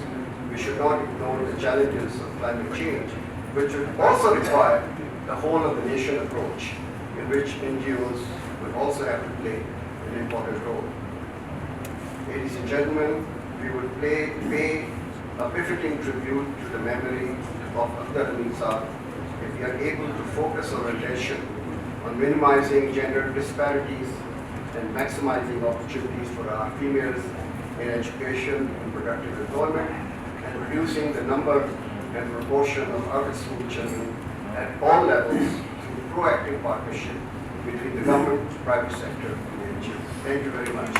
we should not ignore the challenges of climate change, which would also require the whole of the nation approach, in which NGOs would also have to play an important role. Ladies and gentlemen, we would pay a befitting tribute to the memory of Akhter Hameed if we are able to focus our attention on minimizing gender disparities and maximizing opportunities for our females in education and productive employment, and reducing the number and proportion of out-of-school children at all levels through proactive partnership between the government, private sector, and NGOs. Thank you very much.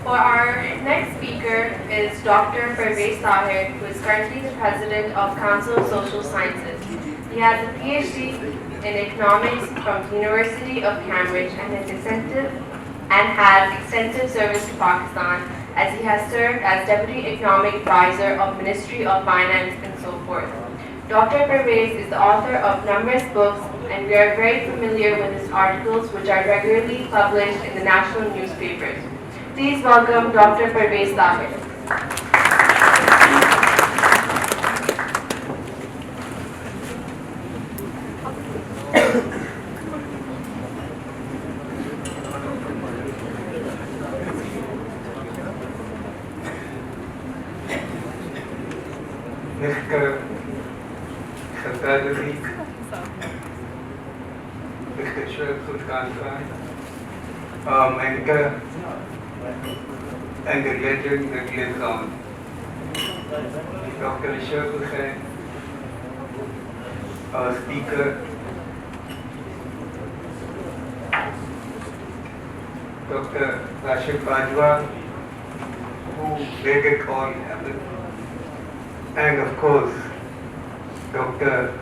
For our next speaker is Dr. Fayyaz Baqir, who is currently the President of Council of Social Sciences. He has a PhD in economics from the University of Cambridge and has extensive service to Pakistan, as he has served as Deputy Economic Advisor of Ministry of Finance and so forth. Dr. Fayyaz is the author of numerous books, and we are very familiar with his articles, which are regularly published in the national newspapers. Please welcome Dr. Fayyaz Baqir. Mr. Sattari, Mr. Ishrat Husain, our mentor and the legend that lives on, Dr. Ishrat Husain, our speaker, Dr. Rashid Bajwa, who made it all happen, and of course, Dr.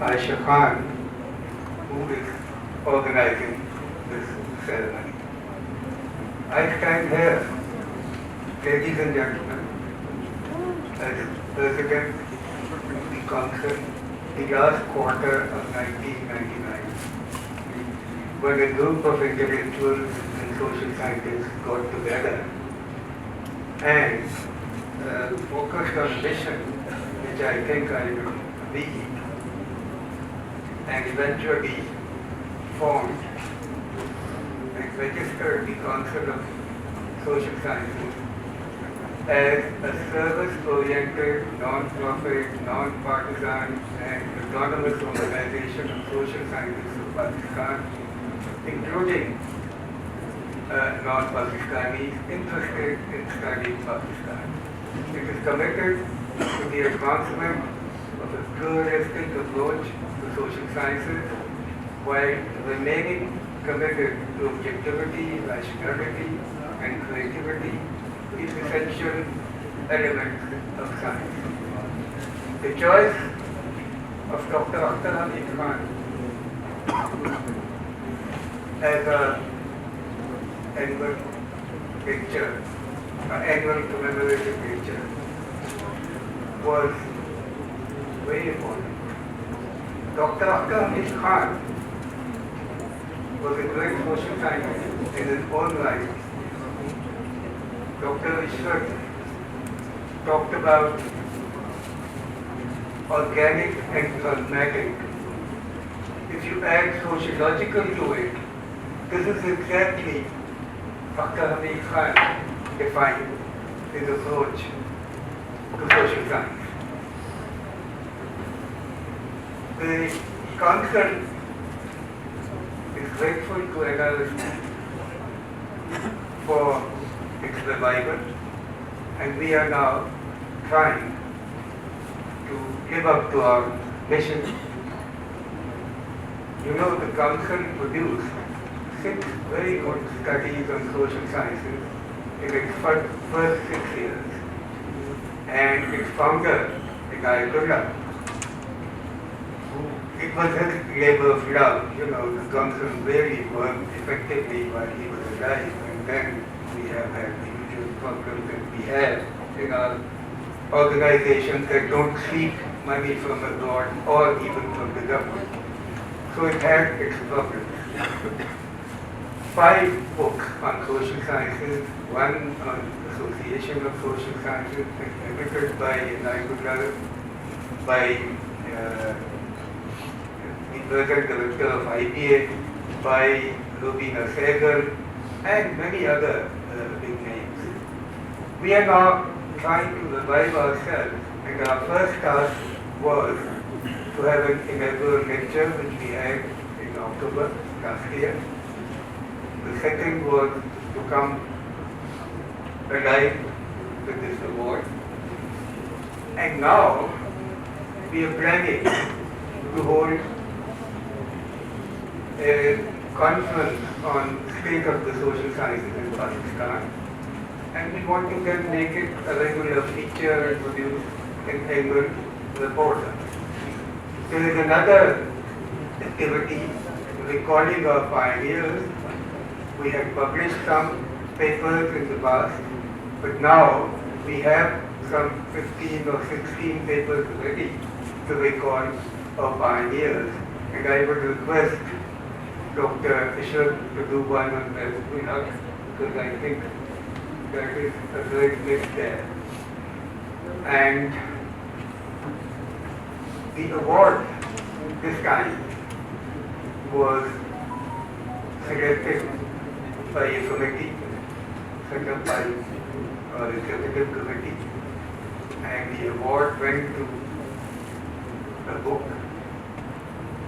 Aisha Khan, who is organizing this ceremony. I stand here, ladies and gentlemen, as President of the Council the last quarter of 1999, when a group of intellectuals and social scientists got together and focused on a mission which I think I will lead, and eventually formed and registered the Council of Social Sciences as a service-oriented, non-profit, non-partisan, and autonomous organization of social scientists of Pakistan, including non-Pakistanis interested in studying Pakistan. It is committed to the advancement of a pluralistic approach to social sciences while remaining committed to objectivity, rationality, and creativity is essential element of science. The choice of Dr. Akhter Hameed Khan as a annual lecture, annual commemorative lecture was very important. Dr. Akhter Hameed Khan was a great social scientist in his own right. Dr. Ishrat talked about organic and pragmatic. If you add sociological to it, this is exactly Akhter Hameed Khan defined his approach to social science. The council is grateful to NRSP for its revival, and we are now trying to live up to our mission. You know, the council produced 6 very good studies on social sciences in its first 6 years, and its founder, the guy Abdullah, it was his labor of love. You know, the council really worked effectively while he was alive, and then we have had the usual problems that we have in our organizations that don't seek money from abroad or even from the government. So it had its problems. 5 books on social sciences, 1 on Association of Social Sciences, edited by Naikudlar, by the present director of IPA, by Rubina Segal, and many other big names. We are now trying to revive ourselves, and our first task was to have an inaugural lecture, which we had in October last year. The second was to come alive with this award. And now we are planning to hold a conference on state of the social sciences in Pakistan, and we want to then make it a regular feature and produce an annual report. There is another activity, recalling our pioneers. We had published some papers in the past, but now we have some 15 or 16 papers ready to recall our pioneers, and I would request Dr. Ishrat to do one on that, because I think that is a great list there. And the award this time was selected by a committee set up by our executive committee, and the award went to a book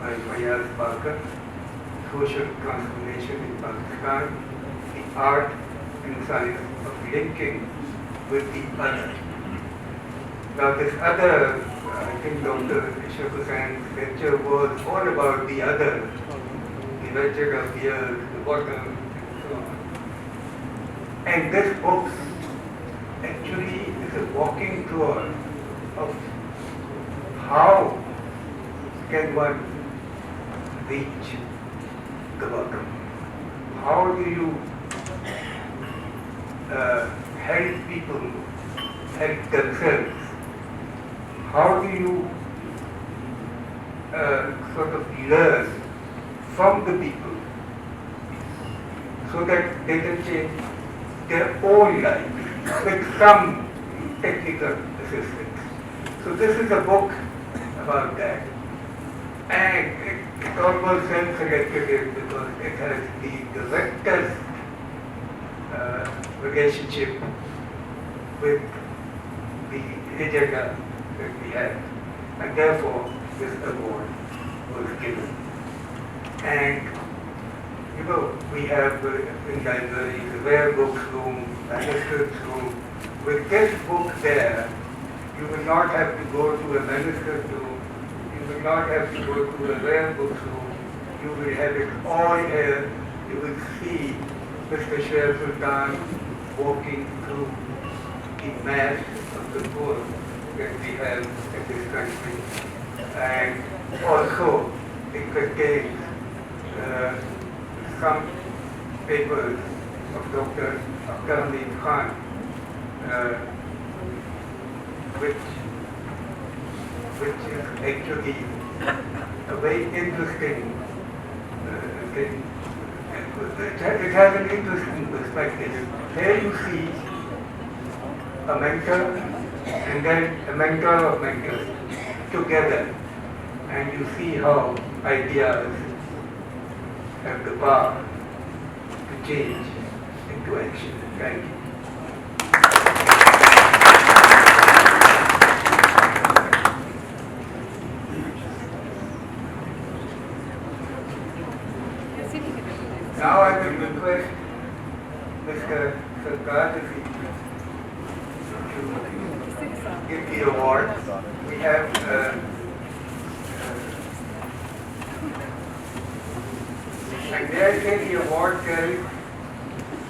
by Fayyaz Baqir, Social Transformation in Pakistan, the Art and Science of Linking with the Other. Now this other, I think Dr. Ishrat Husain's lecture was all about the other, the nature of the earth, the bottom, and so on. And this book actually is a walking tour of how can one reach the bottom. How do you help people help themselves? How do you sort of learn from the people so that they can change their own life with some technical assistance? So this is a book about that. And it almost self-selected because it has the director's relationship with the agenda that we have, and therefore this award was given. And you know, we have in libraries a rare books room, manuscripts room. With this book there, you will not have to go to a manuscript room, you will not have to go to a rare books room, you will have it all here you will see Mr. Ishrat Husain walking through the mass of the poor that we have in this country. And also it contains some papers of Dr. Akhter Hameed Khan, which is actually a very interesting thing. It has an interesting perspective. Here you see a mentor and then a mentor of mentors together, and you see how ideas have the power to change into action. Thank you. Now I will request Mr. Sarkar to give the award. We have and there is the award carries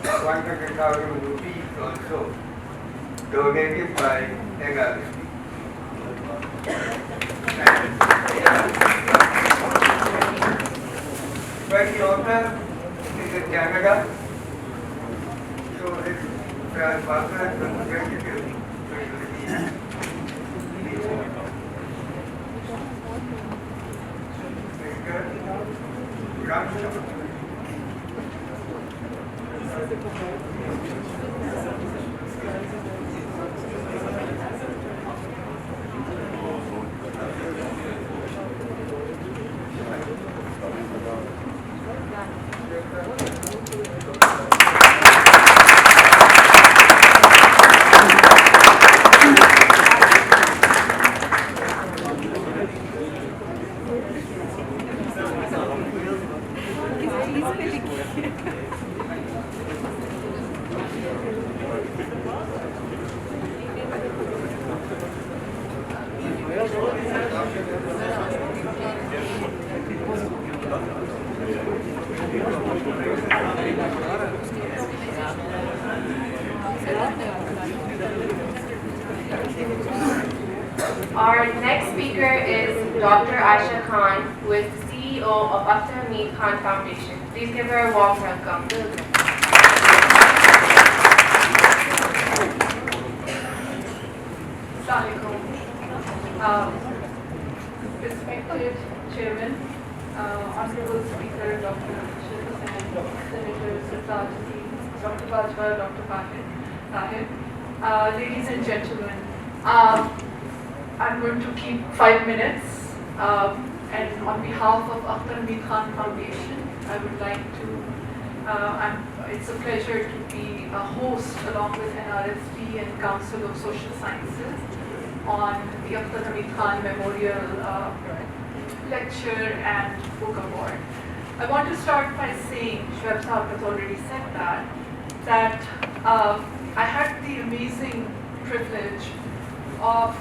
100,000 rupees also, donated by NRSP. But the author is in Canada, so his grandfather has been registered to receive the award. Mr. Ramshaw. Our next speaker is Dr. Aisha Khan, who is the CEO of Akhter Hameed Khan Foundation. Please give her a warm welcome. Respected Chairman, Honorable Speaker Dr. Ishrat Husain, Senators Ishrat Husain, Dr. Bajwa, Dr. Tahir, ladies and gentlemen, I'm going to keep 5 minutes, and on behalf of Akhter Hameed Khan Foundation, I would like to, it's a pleasure to be a host along with NRSP and Council of Social Sciences on the Akhter Hameed Khan Memorial Lecture and Book Award. I want to start by saying, Shoaib Sahab has already said that I had the amazing privilege of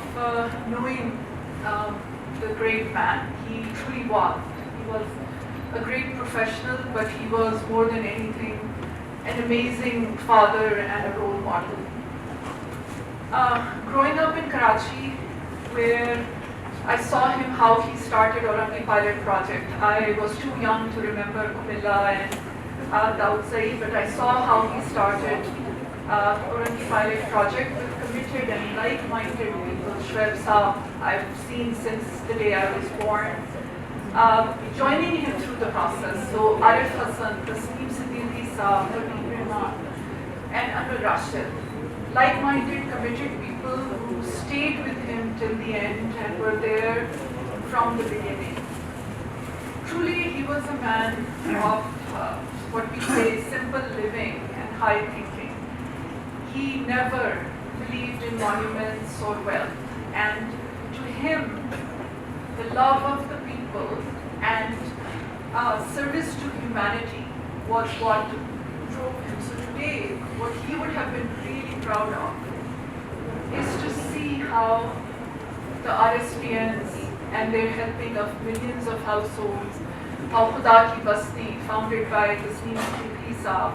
knowing the great man. He truly was. He was a great professional, but he was more than anything an amazing father and a role model. Growing up in Karachi, where I saw him how he started Aurangzeb Pilot Project. I was too young to remember Kumilla and Daud Zaid, but I saw how he started Aurangzeb Pilot Project with committed and like-minded people. Shoaib Sahab, I've seen since the day I was born. Joining him through the process, so Arif Hassan, Tasneem Siddiqui Sahab, Habib Rahman, and Anwar Rashid, like-minded, committed people who stayed with him till the end and were there from the beginning. Truly, he was a man of what we say simple living and high thinking. He never believed in monuments or wealth, and to him, the love of the people and service to humanity was what drove him. So today, what he would have been really proud of is to see how the RSPNs and their helping of millions of households how Khuda Ki Basti, founded by Tasneem Siddiqui Saab,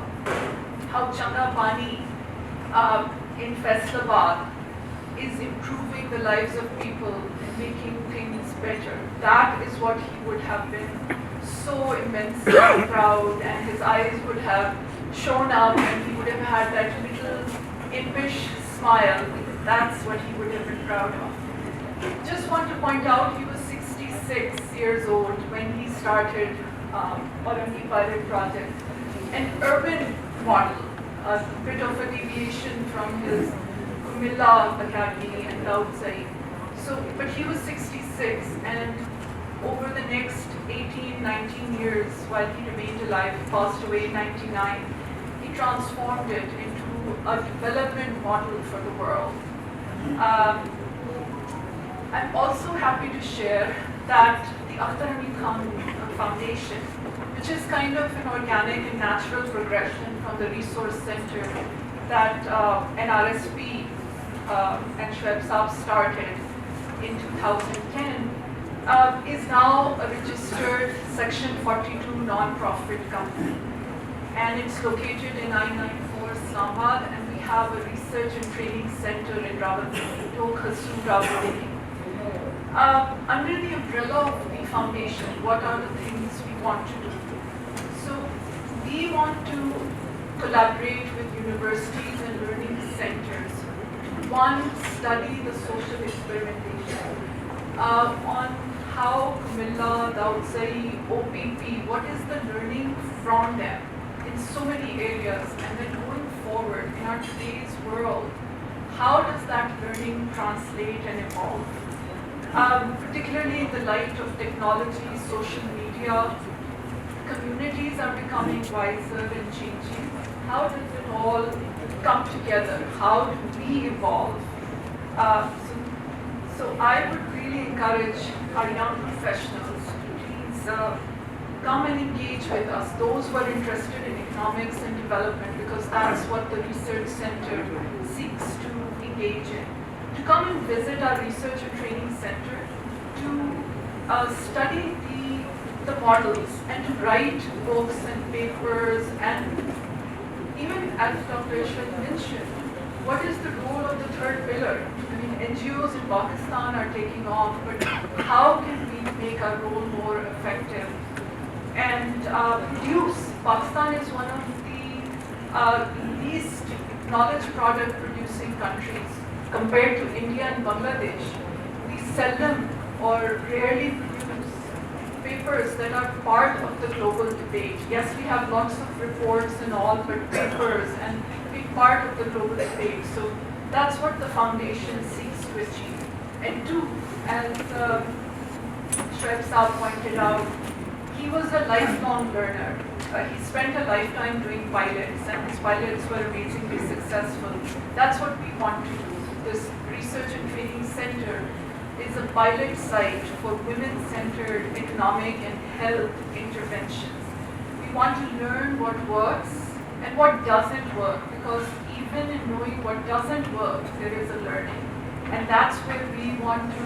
how Changa Pani in Faisalabad is improving the lives of people and making things better. That is what he would have been so immensely proud, and his eyes would have shown up and he would have had that little impish smile. That's what he would have been proud of. Just want to point out he was 66 years old when he started Aurangzeb Pilot Project, an urban model, a bit of a deviation from his Kumilla Academy and Daud Said. So, but he was 66, and over the next 18, 19 years, while he remained alive, he passed away in 99, he transformed it into a development model for the world. I'm also happy to share that the Akhter Hameed Foundation, which is kind of an organic and natural progression from the resource center that NRSP and Shoaib Saab started in 2010, is now a registered Section 42 non-profit company. And it's located in I-94 Islamabad, and we have a research and training center in Rawalpindi, Rawalpindi. Under the umbrella of the foundation, what are the things we want to do? So we want to collaborate with universities and learning centers. One, study the social experimentation on how Kumilla, Daud Said, OPP, what is the learning from them in so many areas, and then going forward in our today's world, how does that learning translate and evolve? Particularly in the light of technology, social media, communities are becoming wiser and changing. How does it all come together? How do we evolve? So I would really encourage our young professionals to please come and engage with us, those who are interested in economics and development, because that's what the research center seeks to engage in. To come and visit our research and training center, to study the models and to write books and papers, and even as Dr. Ishrat mentioned, what is the role of the third pillar? I mean, NGOs in Pakistan are taking off, but how can we make our role more effective and produce? Pakistan is one of the least knowledge product producing countries compared to India and Bangladesh. We seldom or rarely produce papers that are part of the global debate. Yes, we have lots of reports and all, but papers and be part of the global debate. So that's what the foundation seeks to achieve. And two, as Shoaib Saab pointed out, he was a lifelong learner. He spent a lifetime doing pilots, and his pilots were amazingly successful. That's what we want to do. This research and training center is a pilot site for women-centered economic and health interventions. We want to learn what works and what doesn't work, because even in knowing what doesn't work, there is a learning. And that's where we want to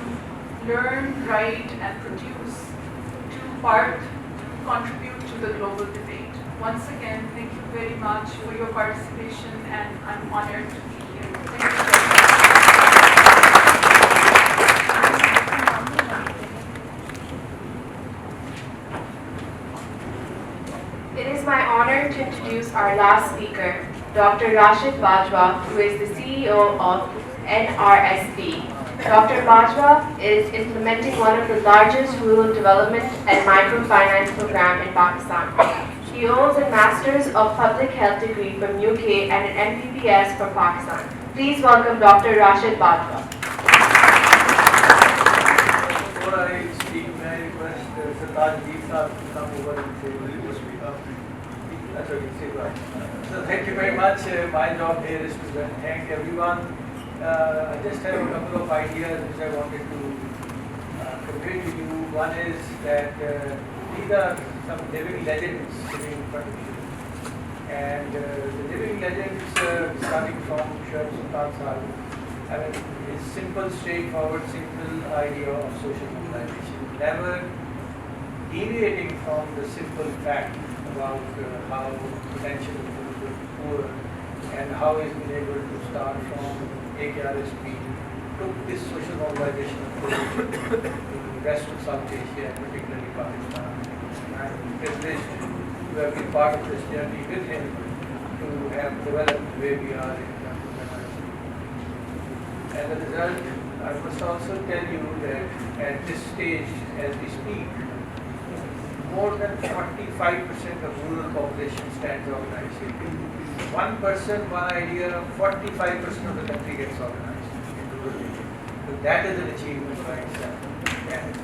learn, write, and produce to contribute to the global debate. Once again, thank you very much for your participation, and I'm honored to be here. Thank you very much. It is my honor to introduce our last speaker, Dr. Rashid Bajwa, who is the CEO of NRSP. Dr. Bajwa is implementing one of the largest rural development and microfinance program in Pakistan. He holds a Master's of Public Health degree from UK and an MBBS from Pakistan. Please welcome Dr. Rashid Bajwa. Before I speak, may I request Sartaj Ji Saab to come over and say, will you speak after me? That's what you say, right? So thank you very much. My job here is to thank everyone. I just have a couple of ideas which I wanted to convey to you. One is that these are some living legends sitting in front of you. And the living legends starting from Shoaib Saab. I mean, it's simple, straightforward, simple idea of social mobilization. Never deviating from the simple fact about how potential is poor and how he's been able to start from AHK, took this social mobilization approach to the rest of South Asia, and particularly Pakistan. I'm privileged to have been part of this journey with him to have developed where we are in terms of NRSP. As a result, I must also tell you that at this stage, as we speak, more than 45% of rural population stands organized. One person, one idea, 45% of the country gets organized in rural area. So that is an achievement by itself. And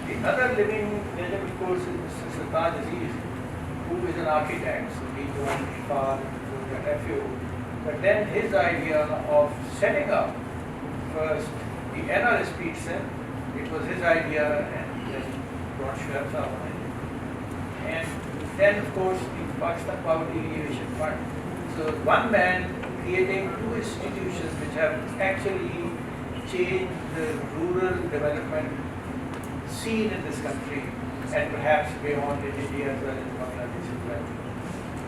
the other living legend, of course, is Mr. Sultan Aziz, who is an architect, so he joined far into the FAO. But then his idea of setting up first the NRSP itself, it was his idea, and then brought Shweb on it. And then, of course, the Pakistan Poverty Alleviation Fund. So one man creating two institutions which have actually changed the rural development scene in this country, and perhaps beyond in India as well as Bangladesh as well.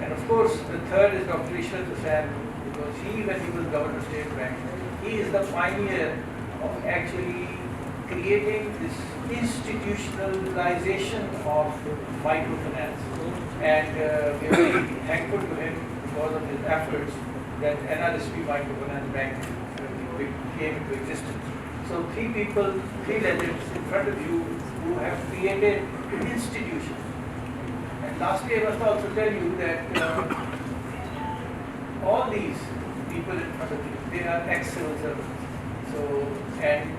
And of course, the third is Dr. Ishrat Husain, because he, when he was Governor of State Bank, he is the pioneer of actually creating this institutionalization of microfinance. And we are very thankful to him because of his efforts that NRSP Microfinance Bank came into existence. So three people, three legends in front of you who have created institutions. And lastly, I must also tell you that all these people in front of you, they are ex-civil servants. So, and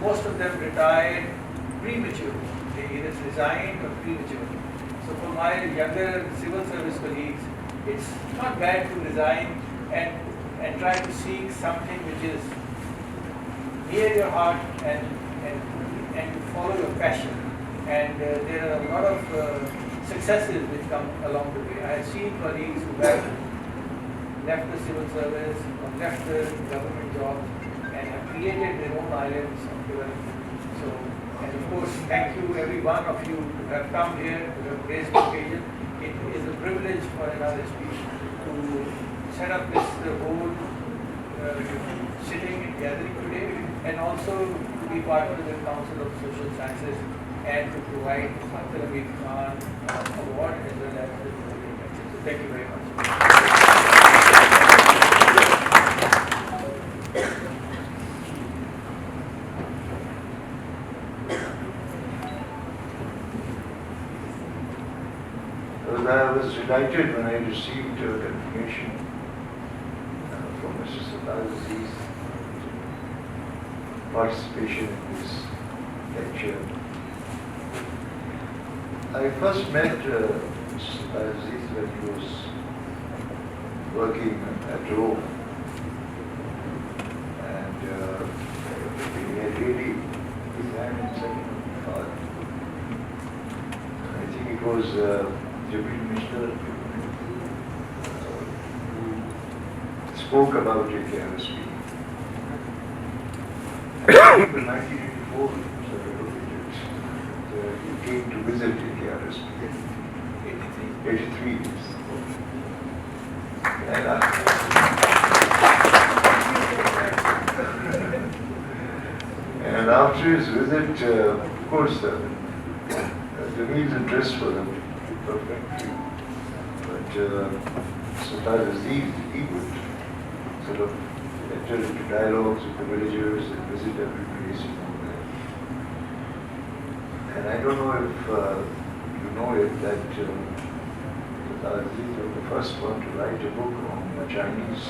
most of them retired prematurely. They either resigned or prematurely. So for my younger civil service colleagues, it's not bad to resign and try to seek something which is near your heart and follow your passion. And there are a lot of successes which come along the way. I have seen colleagues who have left the civil service or left the government jobs and have created their own islands of development. So, and of course, thank you every one of you who have come here, who have raised the occasion. It is a privilege for NRSP to set up this whole sitting and gathering today, and also to be part of the Council of Social Sciences and to provide Akhter Hameed award as well as the lecture. So thank you very much. I was delighted when I received confirmation from Mr. Sultan Aziz's participation in this lecture. I first met Mr. Sultan Aziz when he was working at Rome, and he had really his hand in second thought. I think it was Deputy Minister who spoke about AHK. In 1984, he came to visit AHK. 83 years. And after his visit, of course, Jamil's interest was perfect. But Sultan Aziz, he would sort of enter into dialogues with the villagers and visit every place and all that. And I don't know if you know it, that Sultan Aziz was the first one to write a book on the Chinese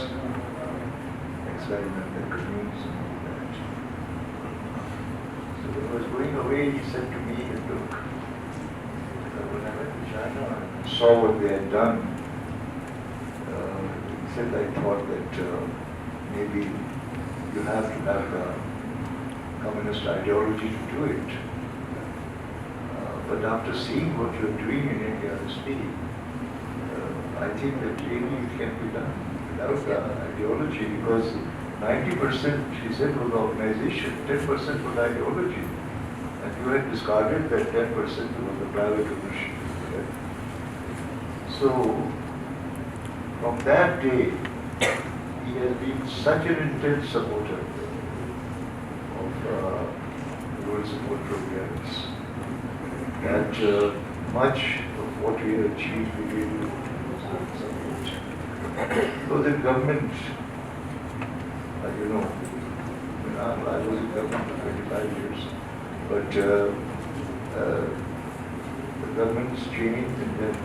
experiment that communes and all that. So when I was going away, he said to me, look, when I went to China and saw what they had done, he said, I thought that maybe you have to have a communist ideology to do it. But after seeing what you're doing in NRSP, I think that really it can be done without the ideology, because 90%, he said, was organization, 10% was ideology. And you had discarded that 10% was the private ownership. So, from that day, he has been such an intense supporter of rural support programs that much of what we have achieved we really support. So the government, you know, I was in government for 25 years, but the government's changed and then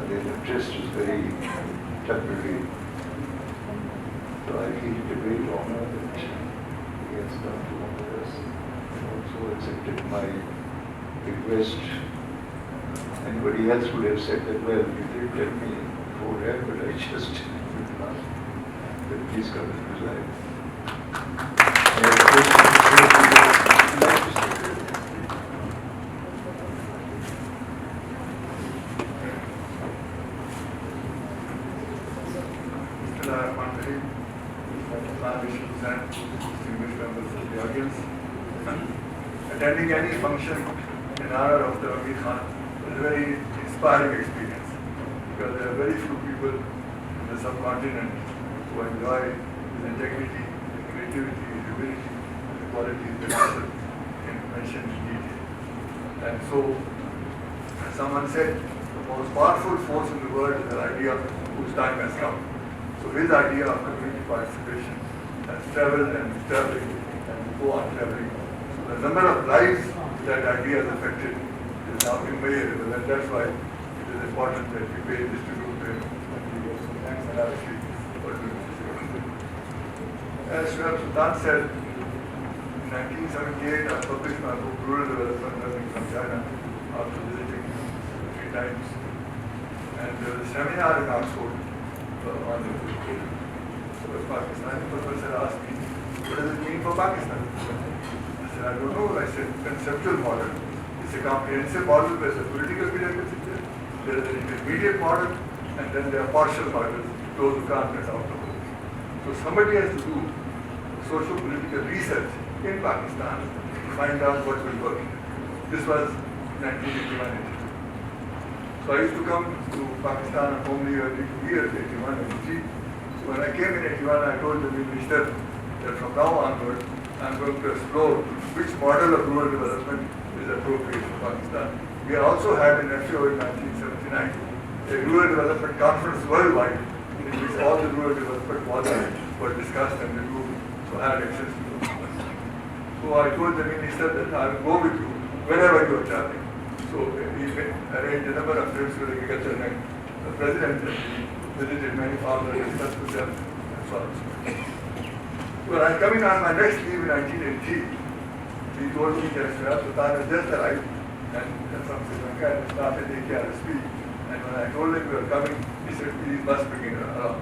their interest is very temporary. So I feel it a great honor that he has come to honor us and also accepted my request. Anybody else would have said that, well, you did tell me beforehand, but I just didn't ask. But please come and preside. And of course, I'd like to say Islamabad Club, distinguished members of the audience. Attending any function in honor of the Hameed Khan is a very inspiring experience because there are very few people in the subcontinent who enjoy his integrity, his creativity, his ability, and the qualities that are mentioned in detail. And so, as someone said, the most powerful force in the world is the idea whose time has come. So his idea of community participation has traveled and is traveling and will go on traveling. So the number of lives that idea has affected is now immeasurable, and that's why it is important that we pay this tribute to him and we give some thanks and NRSP for doing this. As Ishrat Husain said, in 1978 I published my book Rural Development Learning from China after visiting 3 times. And there was a seminar in Oxford on the Pakistani professor asked me, what does it mean for Pakistan? I said, I don't know. I said, conceptual model. It's a comprehensive model where the political prerequisites there. There is an intermediate model, and then there are partial models, those who can't get out of it. So somebody has to do socio-political research in Pakistan to find out what will work. This was 1981. So I used to come to Pakistan only every 2 years, 81 and 83. So when I came in 81, I told the minister that from now onward, I'm going to explore which model of rural development is appropriate for Pakistan. We also had in FAO in 1979 a rural development conference worldwide in which all the rural development models were discussed and reviewed, so I had access to them. So I told the minister that I will go with you wherever you are traveling. So he arranged a number of trips with agriculture and the president visited many farmers, discussed with them, and so on. When I coming on my next leave in 1980, he told me that Ishrat Husain has just arrived and from Sri Lanka and started AHK. And when I told him we were coming, he said, please must bring it around.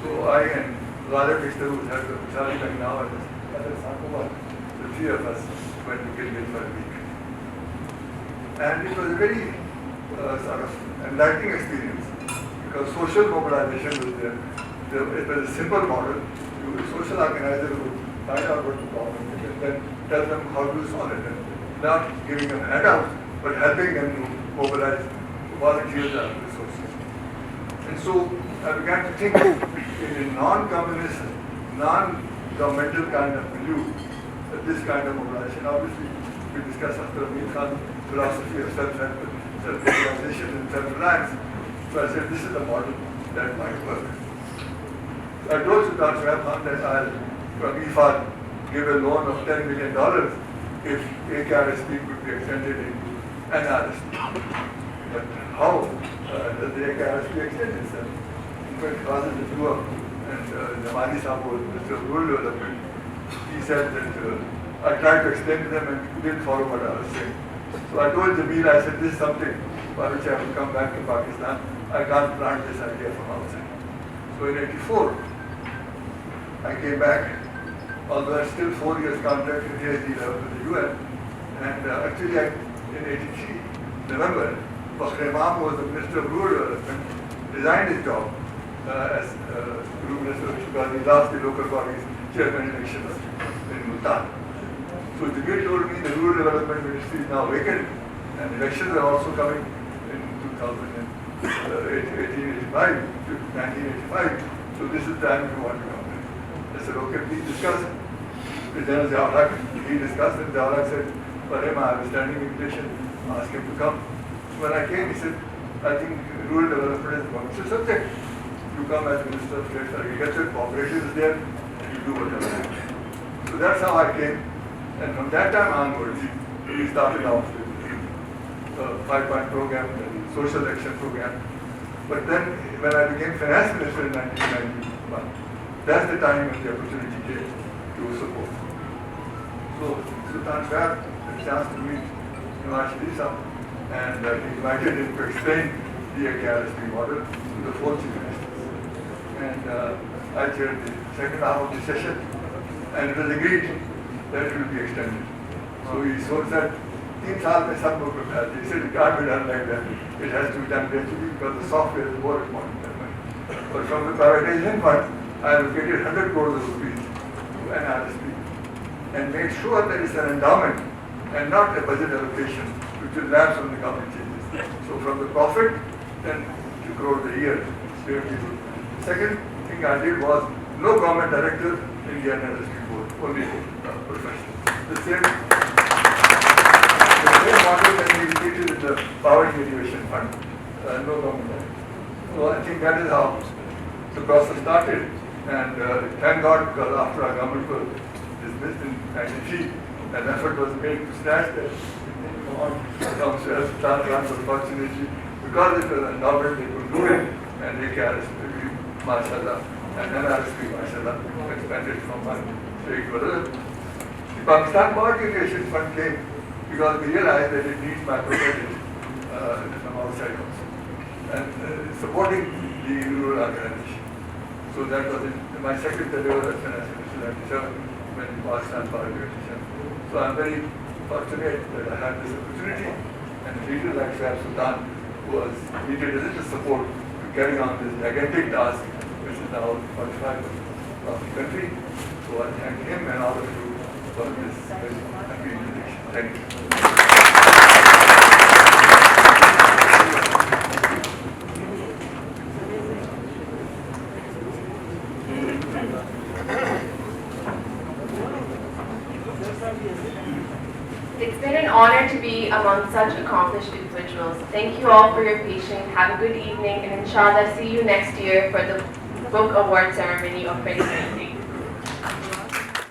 So I and the other minister who is head of Shali now and other Sankovar, the 3 of us went to Gilgit for a week. And it was a very sort of enlightening experience because social mobilization was there. It was a simple model. You a social organizer would find out what the problem is and then tell them how to solve it. And not giving them handouts, but helping them to mobilize volunteers and resources. And so I began to think in a non-communist, non-governmental kind of milieu that this kind of mobilization, obviously we discussed Akhter Hameed Khan's philosophy of self-realization and self-reliance. So I said, this is the model that might work. So I told Sultan Shuaib Khan that I'll, from IFAD, give a loan of $10 million if AHK could be extended into NRSP. But how does the AHK extend itself? In fact, Father Jua and Zamani Sahib was Minister of Rural Development. He said that I tried to explain to them and didn't follow what I was saying. So I told Jamil, I said, this is something for which I have to come back to Pakistan. I can't plant this idea from outside. So in 84, I came back, although I still 4 years contract in PhD level with the UN. And actually, in 83, November, Akhter Hameed, who was the Minister of Rural Development, resigned his job as Group Minister because he lost the local body's chairman elections in Multan. So Jibril told me the Rural Development Ministry is now vacant and elections are also coming in 1985. So this is the time you want to come. I said, okay, please discuss. With General Zawlak, he discussed and Zawlak said, for him I have a standing invitation, ask him to come. So when I came, he said, I think rural development is a provincial subject. You come as Minister of State for Agriculture, cooperation is there, and you do whatever. So that's how I came. And from that time onwards, we started off with the 5-point program, the social action program. But then when I became finance minister in 1991, that's the time when the opportunity came to support. So Sultan Shah had a chance to meet Nawaz Sharif and he invited him to explain the AHK model to the 4 chief ministers. And I chaired the second half of the session and it was agreed that it will be extended. So he said, 3 साल में सब लोग prepared. He said it can't be done like that. It has to be done gradually because the software is more important than money. But from the privatization fund, I allocated 100 crores of rupees to NRSP and made sure that it's an endowment and not a budget allocation which will lapse when the government changes. So from the profit, 10 crores a year. Second thing I did was no government director in the NRSP board, only professionals. The same model can be repeated in the Power Innovation Fund, no government. So I think that is how the process started. And thank God, because after our government was dismissed in 93, an effort was made to snatch that on from Sultan unfortunately, because it was endowment, they could do it, and they carried mashallah, and NRSP, mashallah, expanded from one state to another. The Pakistan Power Generation Fund came because we realized that it needs microcredit from outside also, and supporting the rural organization. So that was in my second tenure as finance minister when the Pakistan Power Generation. So I'm very fortunate that I had this opportunity, and a leader like Shah Sultan was needed a little support to carry on this gigantic task, which is now 45 of the country. So I thank him and all of you for this very happy invitation. Thank you. It's been an honor to be among such accomplished individuals. Thank you all for your patience. Have a good evening, and inshallah see you next year for the book award ceremony of 2019.